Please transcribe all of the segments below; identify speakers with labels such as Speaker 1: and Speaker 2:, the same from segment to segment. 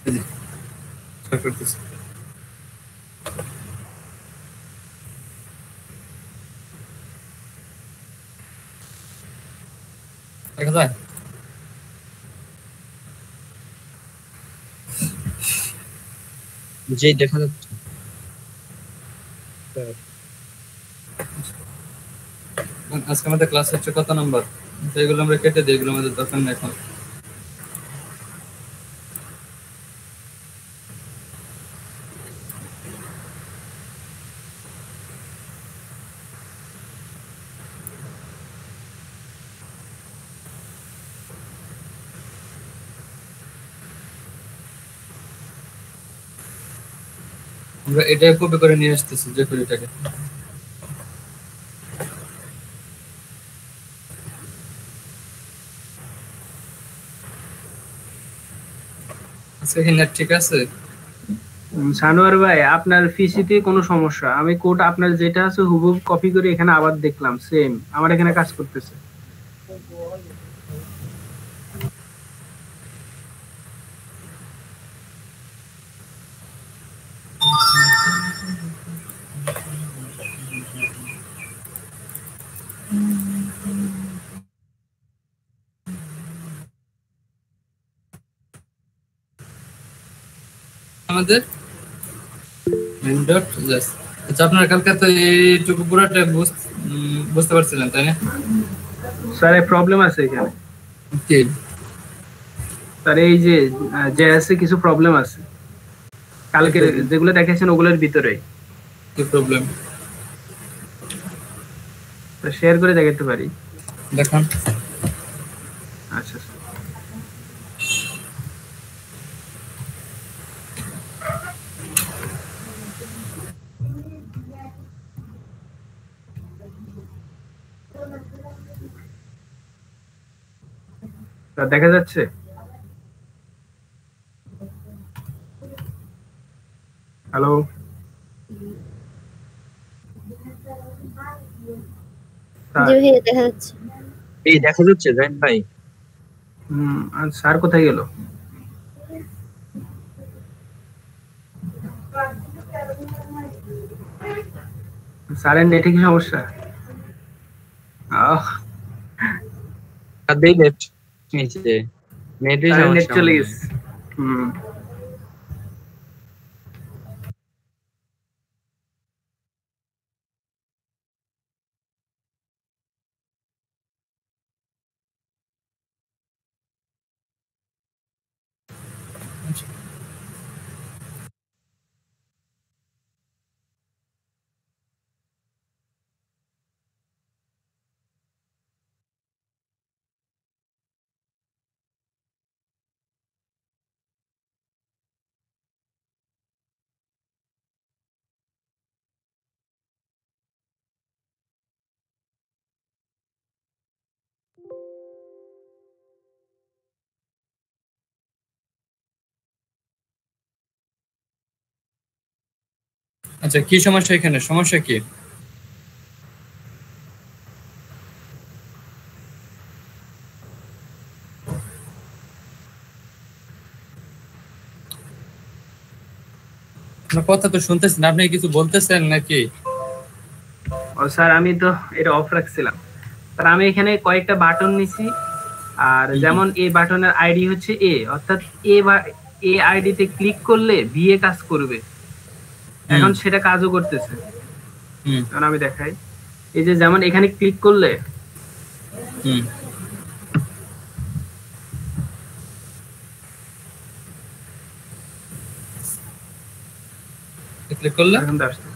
Speaker 1: এই যে স্টার্ট করতেছি। দেখা যায়?
Speaker 2: জি দেখা যাচ্ছে।
Speaker 1: আজকে আমাদের ক্লাস হচ্ছে কত নাম্বার? এগুলো আমরা কেটে দিই, এগুলো আমাদের দরকার নেই এখন। আমরা এটা কপি করে নিয়ে আসতেছি যে কুড়িটাকে। আজকে কি নেট ঠিক আছে?
Speaker 3: সানোয়ার ভাই, আপনার পিসিতে কোনো সমস্যা? আমি কোড আপনার যেটা আছে হুবহু কপি করে এখানে আবার দেখলাম, সেম আমার এখানে কাজ করতেছে।
Speaker 1: আমাদের মেন ডট জাস্ট। আচ্ছা, আপনার কালকে তো এইটুকু পুরোটা বুঝতে পারছিলেন তাই না?
Speaker 3: স্যার এই প্রবলেম আছে এখানে।
Speaker 1: কি?
Speaker 3: স্যার এই যে জেএসএ কিছু প্রবলেম আছে, কালকে যেগুলো দেখেছেন ওগুলোর ভিতরে।
Speaker 1: কি প্রবলেম?
Speaker 3: শেয়ার করে দেখাতে পারি।
Speaker 1: দেখান।
Speaker 3: আচ্ছা স্যার। দেখা যাচ্ছে? হ্যালো
Speaker 4: জি ভাই দেখা যাচ্ছে।
Speaker 2: এই দেখা যাচ্ছে জাহিদ ভাই।
Speaker 3: আর স্যার কোথায় গেল? স্যারের নেটে কি সমস্যা?
Speaker 2: দেই নেট নিচে নেটে
Speaker 3: নেট
Speaker 2: সমস্যা
Speaker 3: চলে
Speaker 2: মনে হয়।
Speaker 3: গেছে।
Speaker 1: আচ্ছা, কি সমস্যা এখানে? সমস্যা কি? আপনার কথা তো শুনতেছেন, আপনি কিছু বলতেছেন নাকি?
Speaker 3: ও স্যার, আমি তো এটা অফ রাখছিলাম। স্যার আমি এখানে কয়েকটা বাটন নিছি, আর যেমন এই বাটনের আইডি হচ্ছে এ, অর্থাৎ এ বা এ আইডিতে ক্লিক করলে বিএ কাজ করবে। এখন সেটা কাজও করতেছে। এখন আমি দেখাই, এই যে যেমন এখানে ক্লিক করলে
Speaker 1: ক্লিক করলে
Speaker 3: এখন আসছে।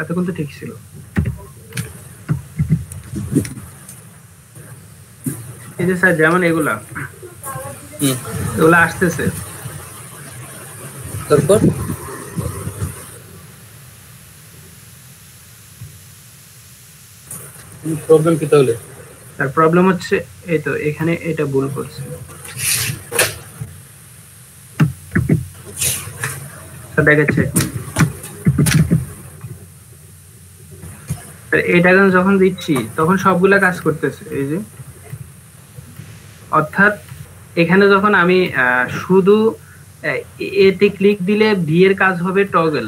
Speaker 3: এতক্ষণ তো ঠিক ছিল। এই যে স্যার যেমন এগুলা আসতেছে,
Speaker 1: তারপর প্রবলেম কি তাহলে?
Speaker 3: তার প্রবলেম হচ্ছে এই তো এখানে এটা ভুল করছে। দেখাচ্ছে এটা যখন দিচ্ছি তখন সবগুলা কাজ করতেছে এই যে, অর্থাৎ এখানে যখন আমি শুধু এতে ক্লিক দিলে ভি এর কাজ হবে টগল,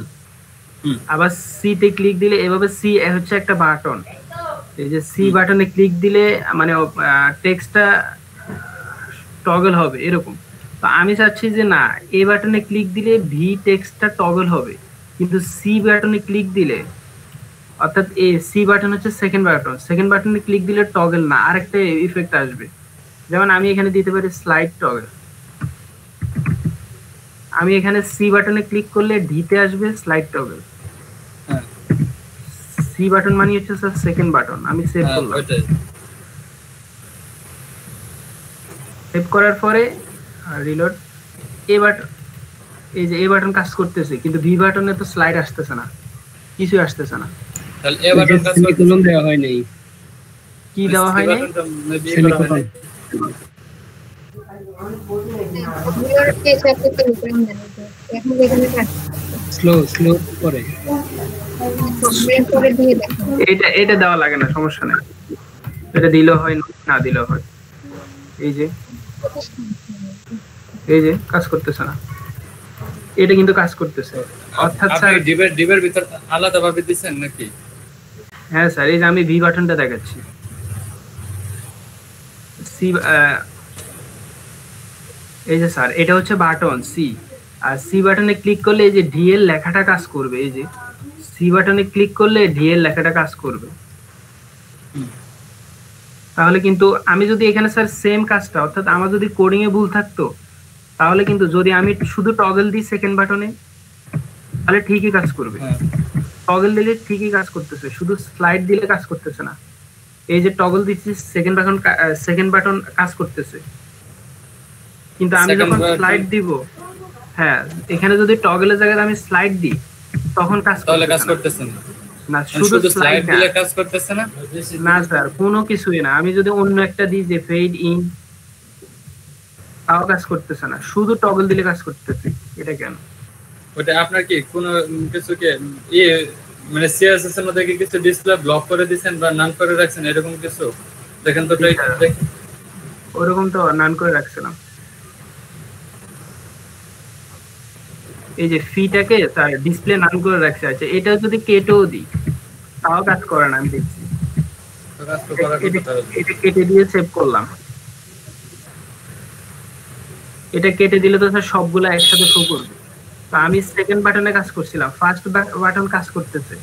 Speaker 3: আবার সি তে ক্লিক দিলে এভাবে সি হচ্ছে একটা বাটন, এই যে সি বাটনে ক্লিক দিলে মানে টেক্সটটা টগল হবে এরকম। তো আমি চাচ্ছি যে না, এ বাটনে ক্লিক দিলে ভি টেক্সটটা টগল হবে, কিন্তু সি বাটনে ক্লিক দিলে, অর্থাৎ এ সি বাটন হচ্ছে সেকেন্ড বাটনে ক্লিক দিলে টগল না, আরেকটা ইফেক্ট আসবে। যেমন আমি এখানে দিতে পারি স্লাইড টগল, আমি এখানে সি বাটনে ক্লিক করলে ডিতে আসবে স্লাইড টগল। সি বাটন মানে হচ্ছে স্যার সেকেন্ড বাটন। আমি সেভ করলাম, সেভ করার পরে রিলোড, এ বাটন, এই যে এ বাটন কাজ করতেছে, কিন্তু ভি বাটনে তো স্লাইড আসতেছে না, কিছু আসতেছে না।
Speaker 1: তাহলে এ বাটন কাজ করতে
Speaker 5: দেওয়া হয় নাই,
Speaker 3: কি দেওয়া হয় নাই?
Speaker 5: স্লো করে
Speaker 3: এটা দেওয়া লাগে না, সমস্যা নেই, এটা দিলেও হয় না দিলেও হয়। এই যে কাজ করতেছে না, এটা কিন্তু কাজ করতেছে। অর্থাৎ স্যার
Speaker 1: ডিবের ভিতর আলাদা ভাবে দিবেন নাকি?
Speaker 3: হ্যাঁ স্যার, এই যে আমি ভি বাটনটা দেখাচ্ছি, সি এই যে স্যার এটা হচ্ছে বাটন সি, আর সি বাটনে ক্লিক করলে এই যে ডি এর লেখাটা কাজ করবে। এই যে সি বাটনে ক্লিক করলে ডি এর লেখাটা কাজ করবে। তাহলে কিন্তু আমি যদি এখানে স্যার সেম কাজটা, অর্থাৎ আমার যদি কোডিং এ ভুল থাকতো, তাহলে কিন্তু যদি আমি শুধু টগল দিই সেকেন্ড বাটনে, তাহলে ঠিকই কাজ করবে। টগল দিলে ঠিকই কাজ করতেছে, শুধু স্লাইড দিলে কাজ করতেছে না। এই যে টগল দিচ্ছি সেকেন্ড বাটন কাজ করতেছে, কিন্তু আমি যখন স্লাইড দিব, হ্যাঁ এখানে যদি টগলের জায়গায় আমি স্লাইড দিই তখন কাজ
Speaker 1: করতেছে
Speaker 3: না, শুধু স্লাইড দিলে
Speaker 1: কাজ করতেছে না।
Speaker 3: না স্যার, কোনো কিছুই না। আমি যদি অন্য একটা দিই যে ফেড ইন, তাও কাজ করতেছে না, শুধু টগল দিলে কাজ করতেছে। এটা কেন?
Speaker 1: ওটা আপনার কি কোনো কিছু কি মানে সিএসএস এর মধ্যে কি কিছু ডিসপ্লে ব্লক করে দিবেন বা নান করে রাখছেন, এরকম কিছু দেখেন তো?
Speaker 3: ওরকম তো নান করে রাখছিলাম। এই যে ফিটাকে তার ডিসপ্লে নান করে রাখছে আছে, এটা যদি কেটেও দিই তাও কাজ করে না। আমি দেখছি এটা কেটে দিয়ে সেভ করলাম, এটা কেটে দিলে তো স্যার সবগুলা একসাথে শো করবে। তো আমি সেকেন্ড বাটনে কাজ করছিলাম, ফার্স্ট বাটন কাজ করতেছে,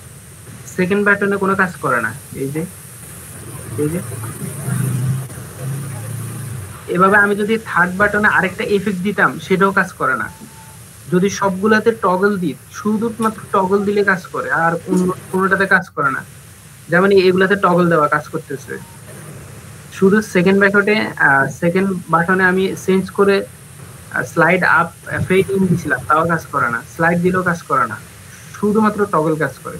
Speaker 3: সেকেন্ড বাটনে কোনো কাজ করে না। এই যে এভাবে আমি যদি থার্ড বাটনে আরেকটা এফেক্ট দিতাম, সেটাও কাজ করে না। যদি সবগুলাতে টগল দিই, শুধুমাত্র টগল দিলে কাজ করে, আর কোনোটাতে কাজ করে না। যেমন এগুলাতে টগল দেওয়া কাজ করতেছে, শুধু সেকেন্ড বাটনে আমি চেঞ্জ করে স্লাইড আপ ফেড ইন দিছিলাম, তাও কাজ করে না। স্লাইড দিলেও কাজ করে না, শুধুমাত্র টগল কাজ করে।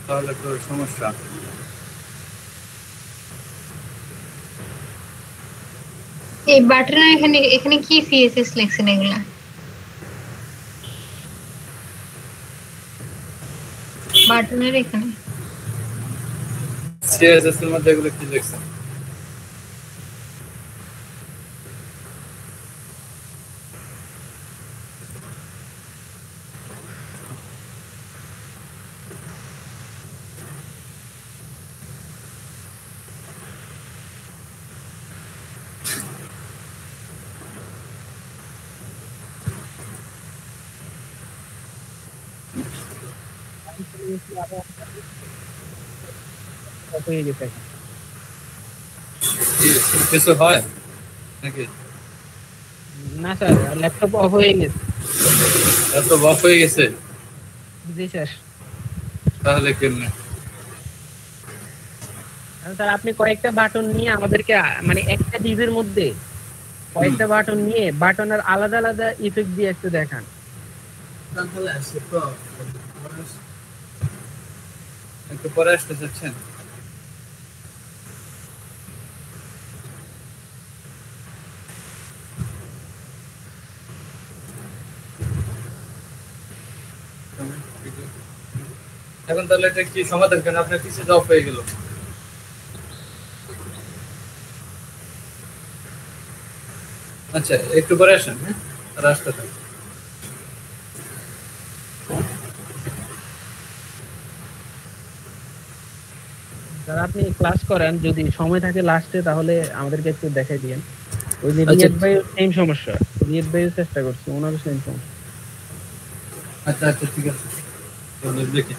Speaker 1: তাহলে তো সমস্যা।
Speaker 4: এই বাটন এখানে কি সিএসএস লেখছেন এগুলা? বাটনের এখানে
Speaker 1: সিএসএস এর মধ্যে এগুলো কি লিখছেন? কিছু হয় নাকি?
Speaker 5: না স্যার, ল্যাপটপ অফ হয়ে গেছে।
Speaker 1: ল্যাপটপ অফ হয়ে গেছে?
Speaker 5: জি স্যার।
Speaker 1: তাহলে কেমনে?
Speaker 5: স্যার আপনি কয়েকটা বাটন নিয়ে আমাদেরকে, মানে একটা ডিভের মধ্যে কয়েকটা বাটন নিয়ে বাটনের আলাদা আলাদা ইফেক্ট দিয়ে একটু দেখান।
Speaker 1: একটু পরে আসতে চাচ্ছেন? এখন তাহলে এটা কি সমাধান কেন আপনার কিছু জব হয়ে গেল? আচ্ছা একটু পরে আসেন, হ্যাঁ রাস্তা থাকে।
Speaker 5: যারা আপনি ক্লাস করেন যদি সময় থাকে লাস্টে তাহলে আমাদেরকে একটু দেখাই দিয়েন। ওই যে
Speaker 1: আচ্ছা।
Speaker 5: রিয়াদ ভাই সেম সমস্যা, রিয়াদ ভাই চেষ্টা করছে, ওনারও সেম সমস্যা।
Speaker 1: আচ্ছা আচ্ছা ঠিক আছে, তাহলে দেখি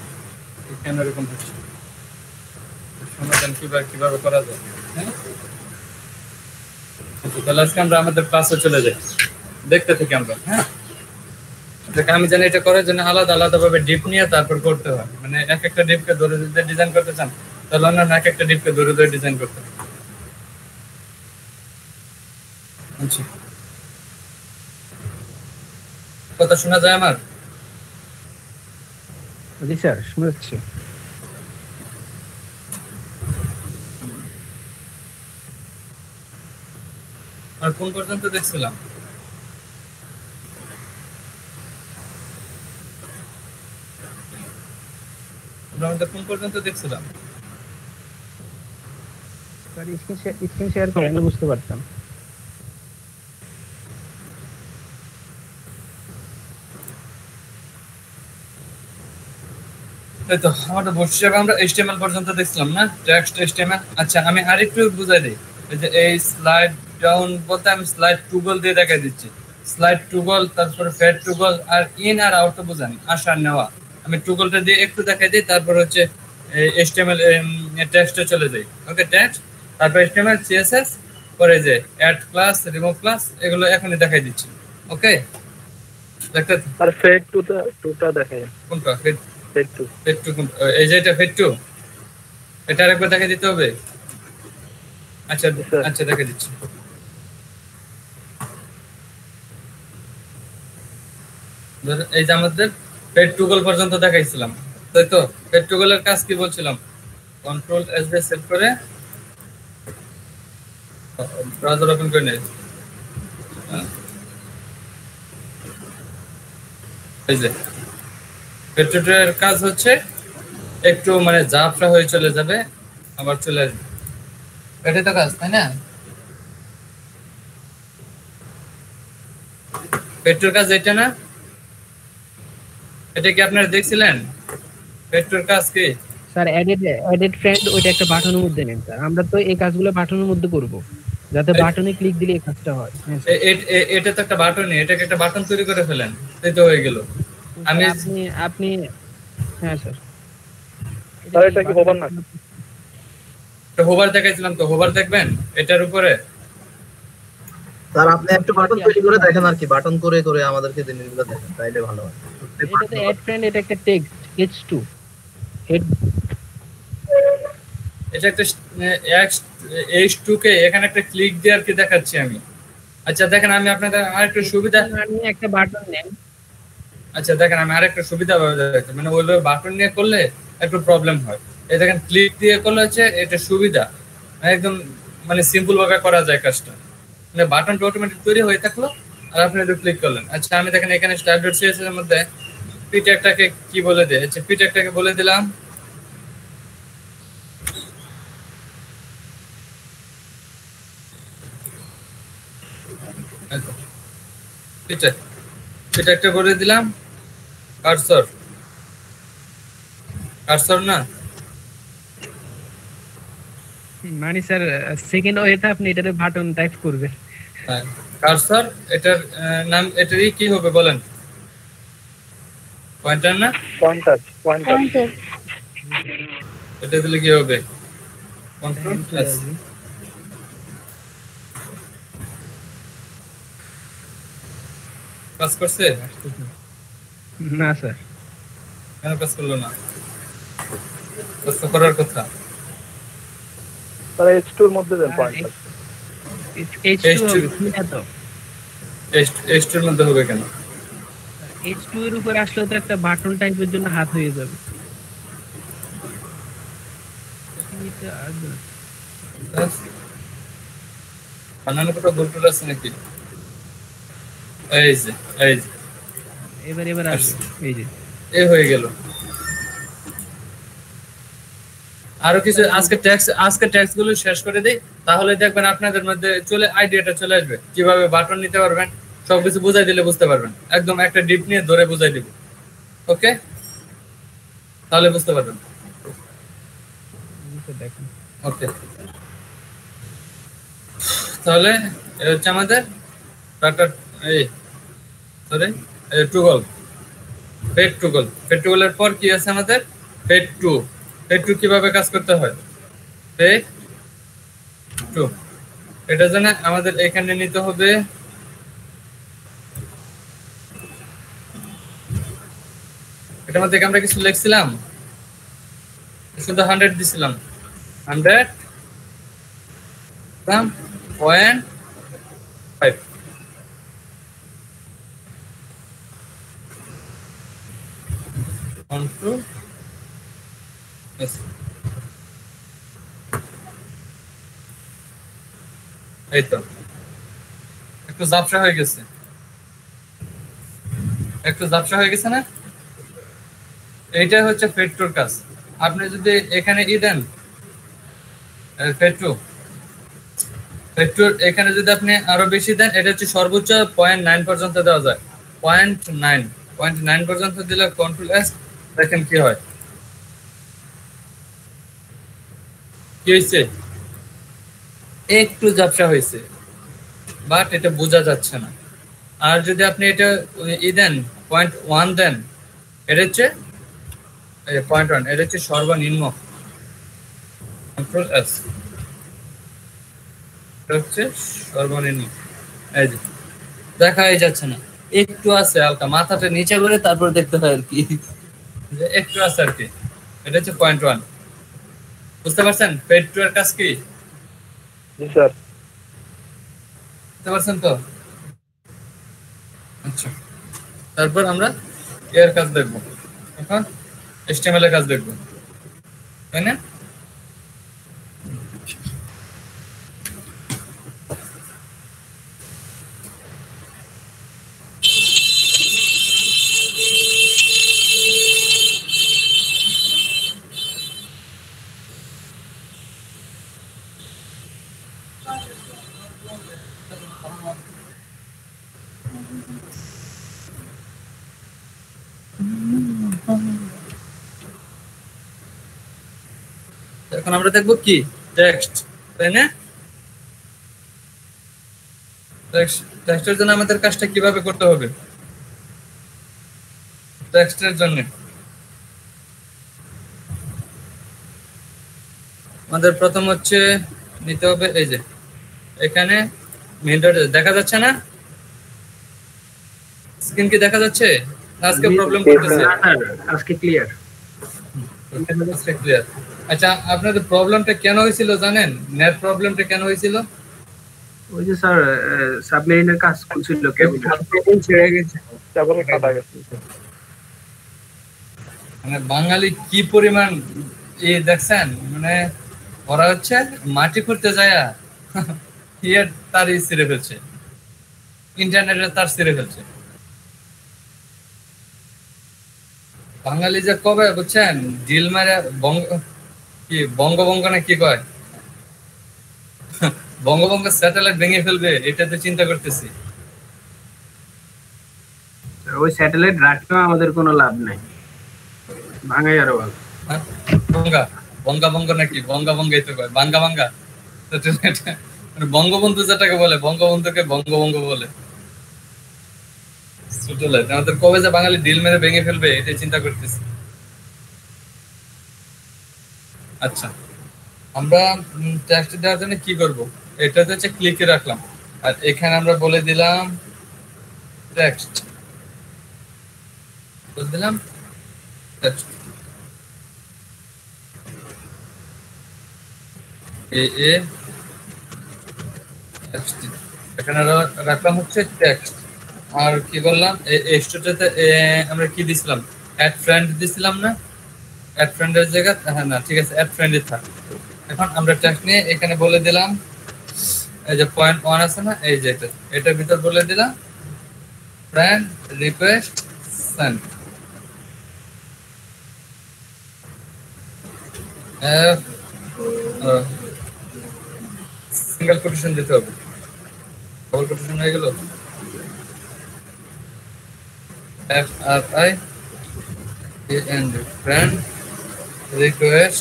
Speaker 1: কেন এরকম হচ্ছে, সমাধান কিভাবে করা যায়। হ্যাঁ আচ্ছা, তাহলে আজকে আমরা আমাদের ক্লাসে চলে যাই, দেখতে থাকি আমরা। হ্যাঁ দেখে আমি জানি এটা করার জন্য আলাদা আলাদা ভাবে ডিপ নিয়ে তারপর করতে হয়, মানে এক একটা ডিপকে ধরে যদি ডিজাইন করতে চান তাহলে অন্যান্য এক একটা ডিপকে ধরে ধরে ডিজাইন করতে হয়। আচ্ছা কথা শোনা যায় আমার?
Speaker 5: জি স্যার শোনা যাচ্ছে।
Speaker 1: আর কোন পর্যন্ত দেখছিলাম? আমরা কোন পর্যন্ত দেখছিলাম?
Speaker 5: স্যার স্ক্রিন শেয়ার করেন বুঝতে পারতাম।
Speaker 1: এই তো আমাদের বসে আমরা HTML পর্যন্ত দেখছিলাম না, টেক্সট HTML। আচ্ছা আমি আরেকটু বুঝাই দিই, এই যে এই স্লাইড ডাউন বলতে আমি স্লাইড টুগল দিয়ে দেখাই দিচ্ছি। স্লাইড টুগল, তারপরে ফেড টুগল, আর ইন আর আউট তো বুঝান, আসা নেওয়া। আমি টুগলটা দিয়ে একটু দেখাই দিই, তারপর হচ্ছে HTML টেক্সটে চলে যাই। ওকে টেক্সট, তারপর HTML CSS, পরে যে অ্যাড ক্লাস, রিমুভ ক্লাস, এগুলো এখনই দেখাই দিচ্ছি। ওকে দেখতে
Speaker 6: আর ফেড টুটা দেখায়।
Speaker 1: কোনটা ফেড
Speaker 6: টু
Speaker 1: ফেড টু? এই যে এটা ফেড টু, এটা আরেকবার দেখাই দিতে হবে। আচ্ছা আচ্ছা দেখাই দিচ্ছি। এই যে আমাদের ফেড টুগল পর্যন্ত দেখাইছিলাম, তাই তো? ফেড টুগলের কাজ কি বলছিলাম? কন্ট্রোল এস দিয়ে সেভ করে ব্রাউজার ওপেন করে নেই। এই যে ফেড টুগলের কাজ হচ্ছে একটু মানে জাফরা হয়ে চলে যাবে, আবার চলে আসবে, এটাই তো কাজ, তাই না? পেট্রোর কাজ এটা না? এটা কি আপনারা দেখছিলেন? পেট্রোর কাজ কি?
Speaker 5: স্যার এডিট ফ্রেন্ড ওইটা একটা বাটনের মধ্যে নেন স্যার, আমরা তো এই কাজগুলো বাটনের মধ্যে করব যাতে বাটনে ক্লিক দিলে এই কাজটা হয়।
Speaker 1: এটা তো একটা বাটনই, এটাকে একটা বাটন তৈরি করে ফেলেন, এই তো হয়ে গেল। আমি
Speaker 5: আপনি হ্যাঁ স্যার
Speaker 6: স্যার এটা কি হোভার না?
Speaker 1: হোভার দেখাইছিলাম তো, হোভার দেখবেন এটার উপরে।
Speaker 7: স্যার আপনি একটু বাটন তৈরি করে দেখেন আর কি, বাটন করে করে আমাদেরকে জিনিসগুলো দেখেন, তাইলে ভালো হয়।
Speaker 5: এটা তো অ্যাড ফ্রেন্ড, এটা একটা টেক্সট h2 হেড,
Speaker 1: এটা একটা h2 কে এখানে একটা ক্লিক দিয়ে আর কি দেখাচ্ছি আমি। আচ্ছা দেখেন আমি আপনাদের আরেকটু সুবিধা,
Speaker 5: আপনি একটা বাটন নেন।
Speaker 1: আচ্ছা দেখেন আমি আরেকটা সুবিধা দেখাচ্ছি, মানে ওইভাবে বাটন নিয়ে করলে একটু প্রবলেম হয়। এই দেখেন ক্লিক দিয়ে করলে হচ্ছে এটা সুবিধা, একদম মানে সিম্পল ভাবে করা যায় কাজটা, মানে বাটনটা অটোমেটিক তৈরি হয়ে থাকলো আর আপনি একটু ক্লিক করলেন। আচ্ছা আমি দেখেন এখানে style.css এর মধ্যে পি ট্যাগটাকে কি বলে দেয়, আচ্ছা পি ট্যাগটাকে বলে দিলাম পি ট্যাগটা বলে দিলাম কার্সর, কার্সর না
Speaker 5: মানে স্যার সেকেন্ড ওয়েতে আপনি এটাতে বাটন টাইপ করবেন।
Speaker 1: হ্যাঁ কার্সর, এটার নাম এটারই কি হবে বলেন? পয়েন্টার না?
Speaker 6: পয়েন্টার
Speaker 1: এটা দিলে কি হবে? কন্ট্রোল প্লাস কাজ করছে
Speaker 5: না স্যার,
Speaker 1: কেন কাজ করলো না? কাজ তো করার কথা।
Speaker 6: স্যার h2 এর মধ্যে দেন পয়েন্টার।
Speaker 5: h2 না তো,
Speaker 1: h2 এর মধ্যে হবে কেন?
Speaker 5: h2 এর উপর আসলে তো একটা বাটন টাইপের জন্য হাত হয়ে যাবে।
Speaker 1: বানানো কত ভুল টুল আছে নাকি? এই যে
Speaker 5: এবার আসবে, এই যে
Speaker 1: এ হয়ে গেল। আরো কিছু আজকে ট্যাক্স গুলো শেষ করে দেই, তাহলে দেখবেন আপনাদের মধ্যে আইডিয়াটা চলে আসবে কিভাবে বাটন নিতে পারবেন। সবকিছু বুঝাই দিলে বুঝতে পারবেন, একদম একটা ডিপ নিয়ে ধরে বুঝাই দিব। ওকে, তাহলে বুঝতে পারবেন।
Speaker 5: দেখেন
Speaker 1: ওকে, তাহলে এ হচ্ছে আমাদের ডাটা টুগল, ফেড টুগলের পর কি আছে আমাদের ফেড টু কিভাবে কাজ করতে হয়। ফেড টু, এটা জানা আমাদের এখানে নিতে হবে এটার মধ্যে আমরা কিছু লিখছিলাম, শুধু 100 দিছিলাম, 100 0.5 on to yes. এই তো একটু ঝাপসা হয়ে গেছে না? এইটা হচ্ছে ফেড টুর কাজ। আপনি যদি এখানে দেন ফেড টু এখানে যদি আপনি আরো বেশি দেন, এটা হচ্ছে সর্বোচ্চ 0.9 পর্যন্ত দেওয়া যায়। 0.9 পর্যন্ত দিলে কন্ট্রোল এস, দেখেন কি হয়। কি হয়েছে? একটু ঝাপসা হয়েছে, বাট এটা বোঝা যাচ্ছে না। আর যদি আপনি এটা দেন 0.1 দেন, এটা হচ্ছে 0.1, এটা হচ্ছে সর্বনিম্ন। কন্ট্রোল এস, এটা হচ্ছে সর্বনিম্ন। এই যে দেখাই যাচ্ছে না, একটু আছে হালকা, মাথাটা নিচে করে তারপর দেখতে হয় আর কি, একটু আছে আর কি। এটা হচ্ছে 0.1। বুঝতে পারছেন ফেড টু এর কাজ কি?
Speaker 6: জি স্যার।
Speaker 1: বুঝতে পারছেন তো? আচ্ছা, তারপর আমরা এর কাজ দেখবো, এখন HTML এর কাজ দেখবো, তাই না? এখন আমরা দেখবো কি টেক্সট, তাই না? টেক্সটের জন্য আমাদের কাজটা কিভাবে করতে হবে? টেক্সটের জন্য আমাদের প্রথম হচ্ছে নিতে হবে, এই যে এখানে দেখা যাচ্ছে না? স্ক্রিন কি দেখা যাচ্ছে? আজকে প্রবলেম করতেছে,
Speaker 3: আজকে ক্লিয়ার।
Speaker 1: ক্লিয়ার। আচ্ছা, আপনাদের প্রবলেমটা কেন হয়েছিল জানেন? নেট প্রবলেমটা কেন হয়েছিল?
Speaker 3: ওই যে স্যার সাবমেরিনের কাজ করছিল,
Speaker 2: প্রবলেম ছেড়ে গেছে।
Speaker 6: তারপরে কাটা গেছে।
Speaker 1: মানে বাঙালি কি পরিমাণ দেখছেন, মানে ওরা হচ্ছে মাটি খুঁড়তে যায় তার ছিঁড়ে ফেলছে, ইন্টারনেটে তার ছিঁড়ে ফেলছে। বাঙালি যে কবে বুঝছেন ডিল মারে বঙ্গবঙ্গ না কি কয়, বঙ্গবঙ্গ স্যাটেলাইট ভেঙে ফেলবে, এটা তো চিন্তা করতেছি।
Speaker 3: ওই স্যাটেলাইট রাখলেও আমাদের কোনো লাভ নাই, ভাঙাই আরো ভালো।
Speaker 1: বঙ্গা নাকি বঙ্গাবঙ্গাই তো কয়, বাঙ্গা মানে বঙ্গবন্ধু যেটাকে বলে, বঙ্গবন্ধুকে বঙ্গবঙ্গ বলে। আমাদের কবে যে বাঙালি ডিল মেরে ভেঙে ফেলবে, এটাই চিন্তা করতেছি। আচ্ছা, আমরা টেক্সট দেওয়ার জন্য কি করব? এটা হচ্ছে ক্লিকে রাখলাম, আর এখানে আমরা বলে দিলাম টেক্সট, বলে দিলাম টেক্সট এখানে রাখলাম হচ্ছে টেক্সট। আর কি বললাম, স্টুডিওতে আমরা কি দিছিলাম? অ্যাড ফ্রেন্ড দিছিলাম না? অ্যাড ফ্রেন্ডের জায়গা, হ্যাঁ না ঠিক আছে, অ্যাড ফ্রেন্ডই থাক। এখন আমরা টেক্সট নিয়ে এখানে বলে দিলাম, এই যে 0.1 আছে না, এই যে এটার ভিতর বলে দিলাম friend request send, single quotation দিতে হবে। ডাবল কোটেশন হয়ে গেল, FRIEND friend request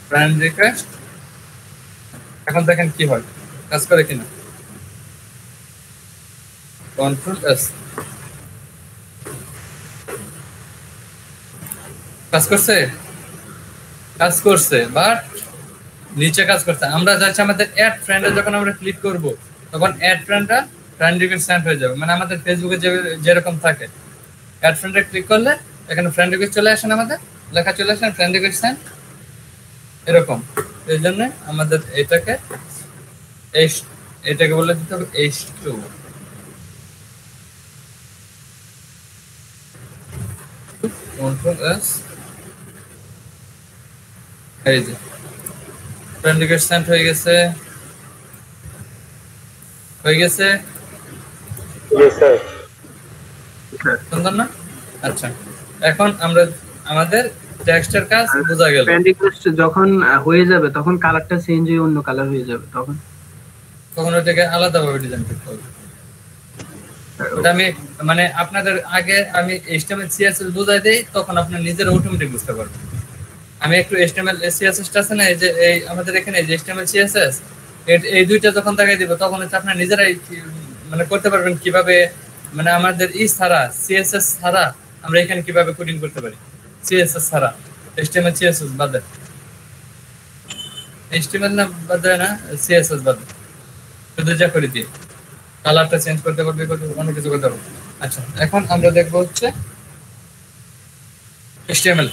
Speaker 1: friend request। এখন দেখেন কি হয়, কাজ করে কিনা। কন্ট্রোল এস, কাজ করছে, কাজ করছে, বাট নিচে কাজ করছে। আমরা যাচ্ছি আমাদের অ্যাড ফ্রেন্ডে যখন আমরা ক্লিক করব তখন অ্যাড ফ্রেন্ডটা ফ্রেন্ড রিকোয়েস্ট সেন্ড হয়ে যাবে। মানে আমাদের ফেসবুকে যেরকম থাকে, অ্যাড ফ্রেন্ডে ক্লিক করলে এখানে ফ্রেন্ড রিকোয়েস্ট চলে আসে, আমাদের লেখা চলে আসে ফ্রেন্ড রিকোয়েস্ট সেন্ড এরকম। এই জন্য আমাদের এটাকে বলে দিতে হবে H2। কন্ট্রোল এস, এই যে ফ্রেন্ড রিকোয়েস্ট সেন্ড হয়ে গেছে, সুন্দর না? আচ্ছা, এখন আমরা আমাদের টেক্সটের কাজ বোঝা গেল।
Speaker 3: ফ্রেন্ড রিকোয়েস্ট যখন হয়ে যাবে তখন কালারটা চেঞ্জ হয়ে অন্য কালার হয়ে যাবে, তখন
Speaker 1: ওটাকে আলাদাভাবে ডিজাইন করতে হবে। ওটা আমি মানে আপনাদের আগে আমি HTML CSS বোঝাই দেই, তখন আপনি নিজের অটোমেটিক বুঝতে পারবেন। আমি একটু HTML CSS টা আছে না, এই যে এই আমাদের এখানে যে HTML CSS, এই দুইটা যখন দেখাই দিব তখন হচ্ছে আপনারা নিজেরাই মানে করতে পারবেন কিভাবে, মানে আমাদের ছাড়া CSS ছাড়া আমরা এখানে কিভাবে কোডিং করতে পারি, CSS ছাড়া, HTML CSS বাদে, HTML না বাদে না, CSS বাদে, শুধু যা করে দিয়ে কালারটা চেঞ্জ করতে পারবে, অনেক কিছু করতে পারবে। আচ্ছা, এখন আমরা দেখবো হচ্ছে HTML।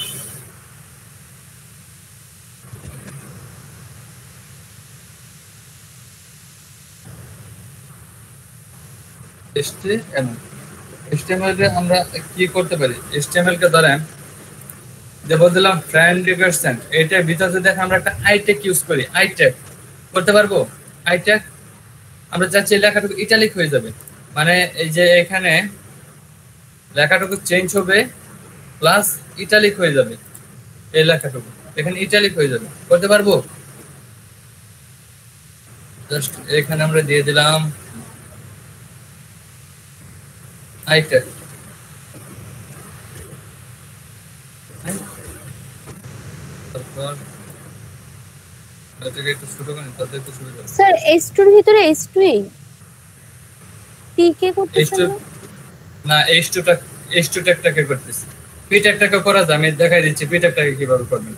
Speaker 1: HTML এ আমরা কি করতে পারি, HTML কে ধরেন যে বললাম ফ্রেন্ড রিকোয়েস্ট সেন্ড, এটার ভিতরে দেখে আমরা একটা আই ট্যাগ ইউজ করি, আই ট্যাগ করতে পারবো। আই ট্যাগ আমরা চাচ্ছি লেখাটুকু ইটালিক হয়ে যাবে, মানে এই যে এখানে লেখাটুকু চেঞ্জ হবে প্লাস ইটালিক হয়ে যাবে, এই লেখাটুকু এখানে ইটালিক হয়ে যাবে, করতে পারবো। জাস্ট এখানে আমরা দিয়ে দিলাম আই ট্যাগ, তারপর এটাকে একটু ছোট করে তাতে একটু সুবিধা হবে।
Speaker 8: স্যার H2 এর ভিতরে H2 টিকে করতেছেন
Speaker 1: না, H2 ট্যাগটাকে করতেছি, পি ট্যাগটাকে করা যায়, আমি দেখাই দিচ্ছি পি ট্যাগটাকে কিভাবে করবেন।